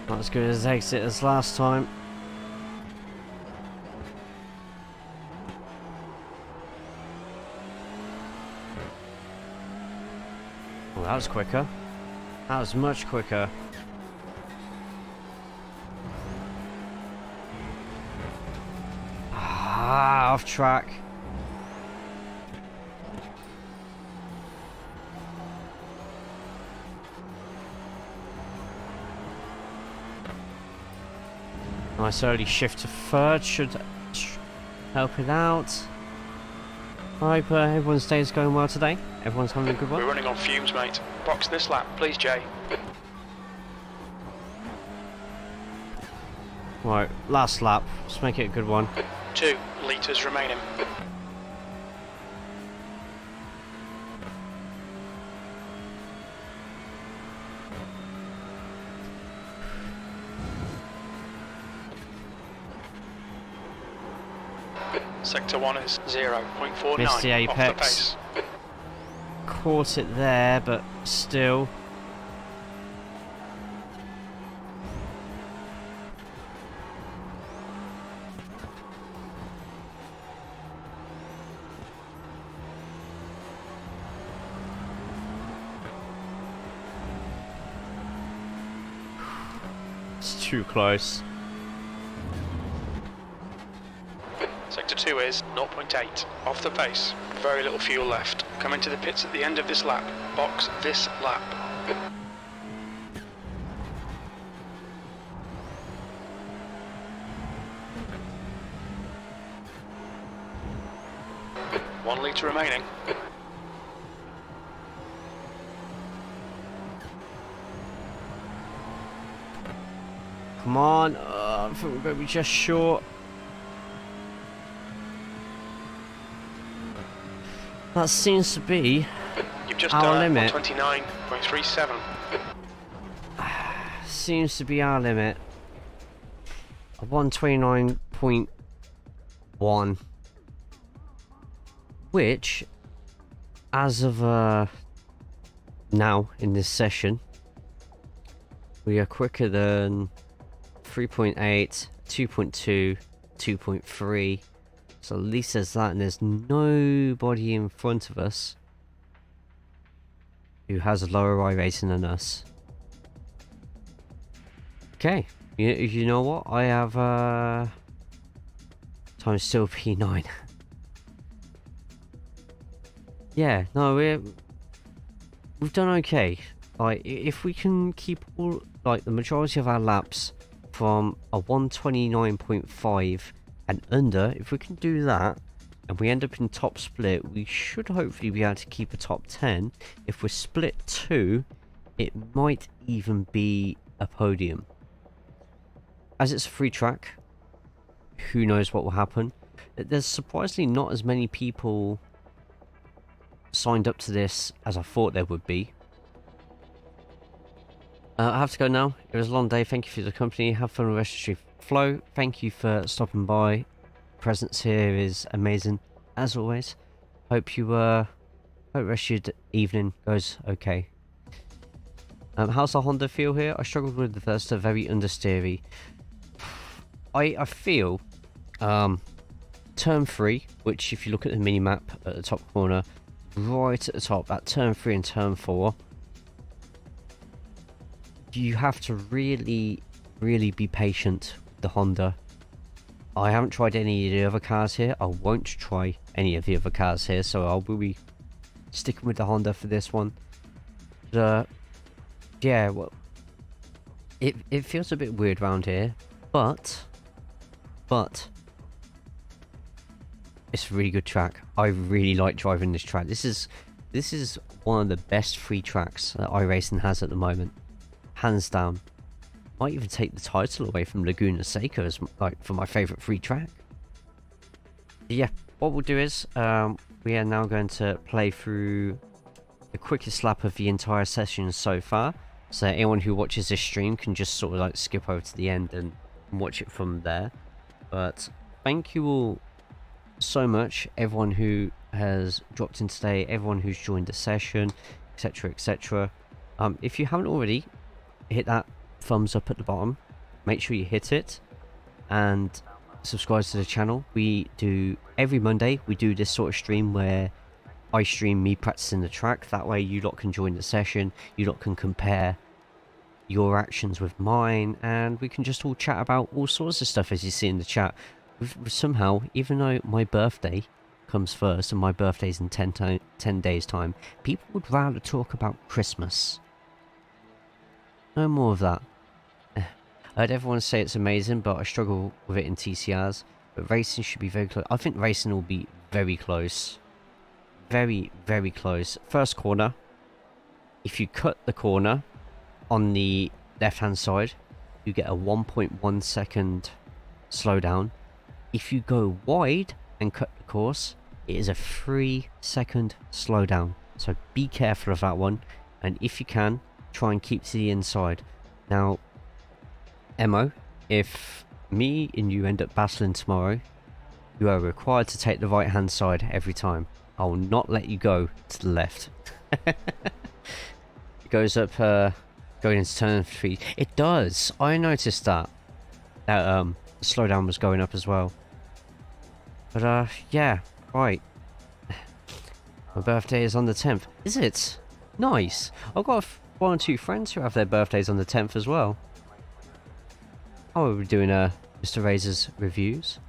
Not as good as exit as last time. Oh, that was quicker. That was much quicker. Ah, off track. Nice early shift to third should help it out. I hope everyone's day is going well today. Everyone's having a good one. We're running on fumes, mate. Box this lap, please, Jay. Right, last lap. Let's make it a good one. 2 litres remaining. Sector 1 is 0.49 Missed the off the apex. pace. Caught it there, but still. It's too close. Sector 2 is 0.8 off the pace. Very little fuel left. Come into the pits at the end of this lap. Box this lap. One litre remaining. Come on. I think we're going to be just short. That seems to be You've just our done limit. 129.37. Seems to be our limit. 129.1. Which, as of now in this session, we are quicker than 3.8, 2.2, 2.3. So at least there's that, and there's nobody in front of us who has a lower iRacing than us. Okay, you know what? I have times still P9. Yeah, no, we've done okay. Like, if we can keep all, like, the majority of our laps from a 129.5 and under, if we can do that and we end up in top split, we should hopefully be able to keep a top 10. If we're split 2, it might even be a podium. As it's a free track, who knows what will happen. There's surprisingly not as many people signed up to this as I thought there would be. I have to go now. It was a long day. Thank you for the company. Have fun with the rest of the stream. Flo, thank you for stopping by. Presence here is amazing, as always. Hope you hope the rest of your evening goes okay. How's the Honda feel here? I struggled with the first, very understeery. I feel turn 3, which if you look at the mini map at the top corner, right at the top, at turn 3 and turn 4, you have to really be patient with the Honda. I haven't tried any of the other cars here. I won't try any of the other cars here, so I will be sticking with the Honda for this one. Yeah, well, it feels a bit weird around here, but it's a really good track. I really like driving this track. This is one of the best free tracks that iRacing has at the moment, hands down. Might even take the title away from Laguna Seca as like for my favourite free track. Yeah, what we'll do is we are now going to play through the quickest lap of the entire session so far, so anyone who watches this stream can just sort of like skip over to the end and watch it from there. But thank you all so much, everyone who has dropped in today, everyone who's joined the session, etc, etc. If you haven't already, hit that thumbs up at the bottom, make sure you hit it, and subscribe to the channel. We do every Monday, we do this sort of stream where I stream me practicing the track. That way you lot can join the session, you lot can compare your actions with mine, and we can just all chat about all sorts of stuff. As you see in the chat, somehow, even though my birthday comes first and my birthday's in 10 days time, people would rather talk about Christmas. No more of that. I heard everyone say it's amazing, but I struggle with it in TCRs. But racing should be very close. I think racing will be very close. Very, very close. First corner. If you cut the corner on the left-hand side, you get a 1.1 second slowdown. If you go wide and cut the course, it is a 3 second slowdown. So be careful of that one. And if you can, try and keep to the inside. Now, Emo, if me and you end up battling tomorrow, you are required to take the right hand side every time. I will not let you go to the left. It goes up going into turn 3. It does. I noticed that the slowdown was going up as well. But yeah, right. My birthday is on the 10th. Is it? Nice. I've got one or two friends who have their birthdays on the 10th as well. Oh, we're doing Mr. Razor's reviews.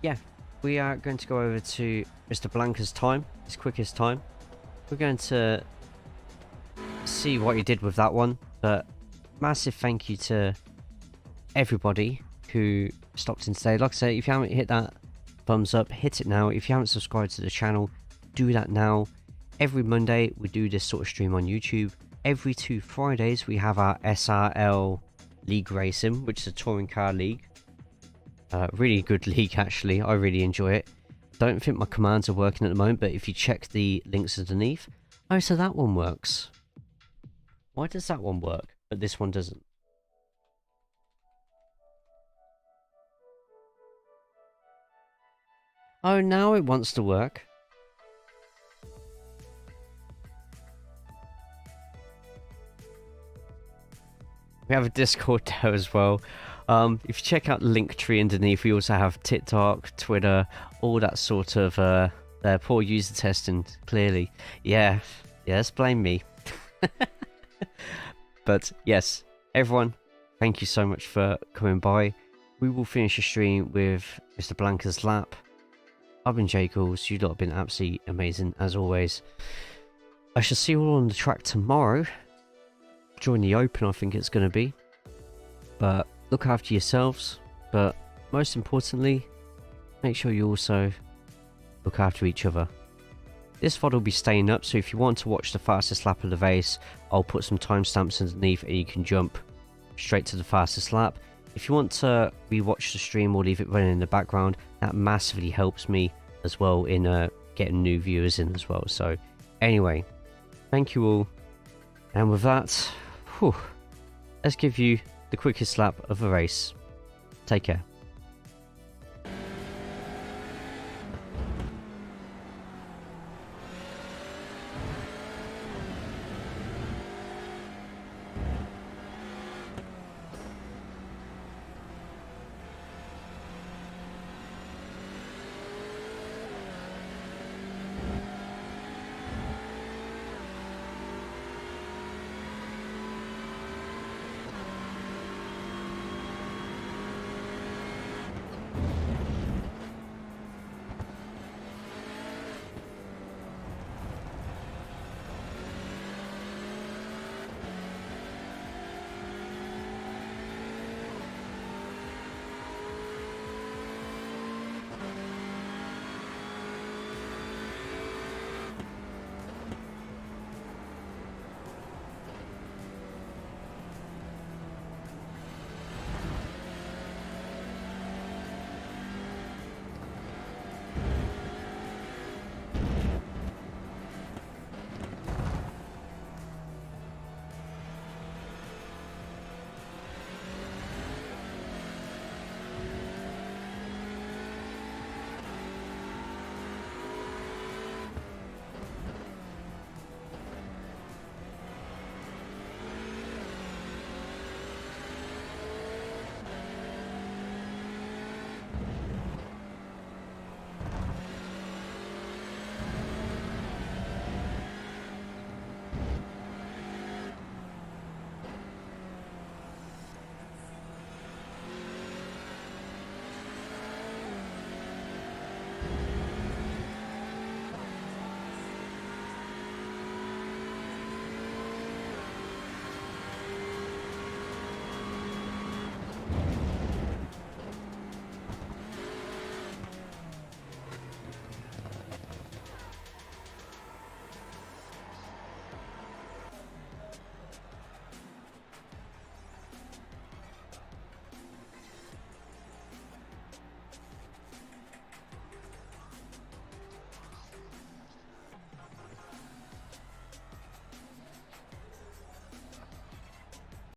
Yeah, we are going to go over to Mr. Blanca's time, his quickest time. We're going to see what he did with that one, but massive thank you to everybody who stopped in today. Like I say, if you haven't hit that thumbs up, hit it now. If you haven't subscribed to the channel, do that now. Every Monday we do this sort of stream on YouTube. Every 2 Fridays we have our SRL League Racing, which is a touring car league. Really good league actually, I really enjoy it. Don't think my commands are working at the moment, but if you check the links underneath. Oh, so that one works. Why does that one work, but this one doesn't? Oh, now it wants to work. We have a Discord there as well. If you check out the link tree underneath, we also have TikTok, Twitter, all that sort of poor user testing, clearly. Yeah, yes, blame me. But yes, everyone, thank you so much for coming by. We will finish the stream with Mr. Blanca's lap. I've been JayCaulls, you lot have been absolutely amazing as always. I shall see you all on the track tomorrow. Join the Open, I think it's going to be. But look after yourselves, but most importantly, make sure you also look after each other. This VOD will be staying up, so if you want to watch the fastest lap of the race, I'll put some timestamps underneath and you can jump straight to the fastest lap. If you want to rewatch the stream or leave it running in the background, that massively helps me as well in getting new viewers in as well. So anyway, thank you all, and with that, let's give you the quickest lap of the race. Take care.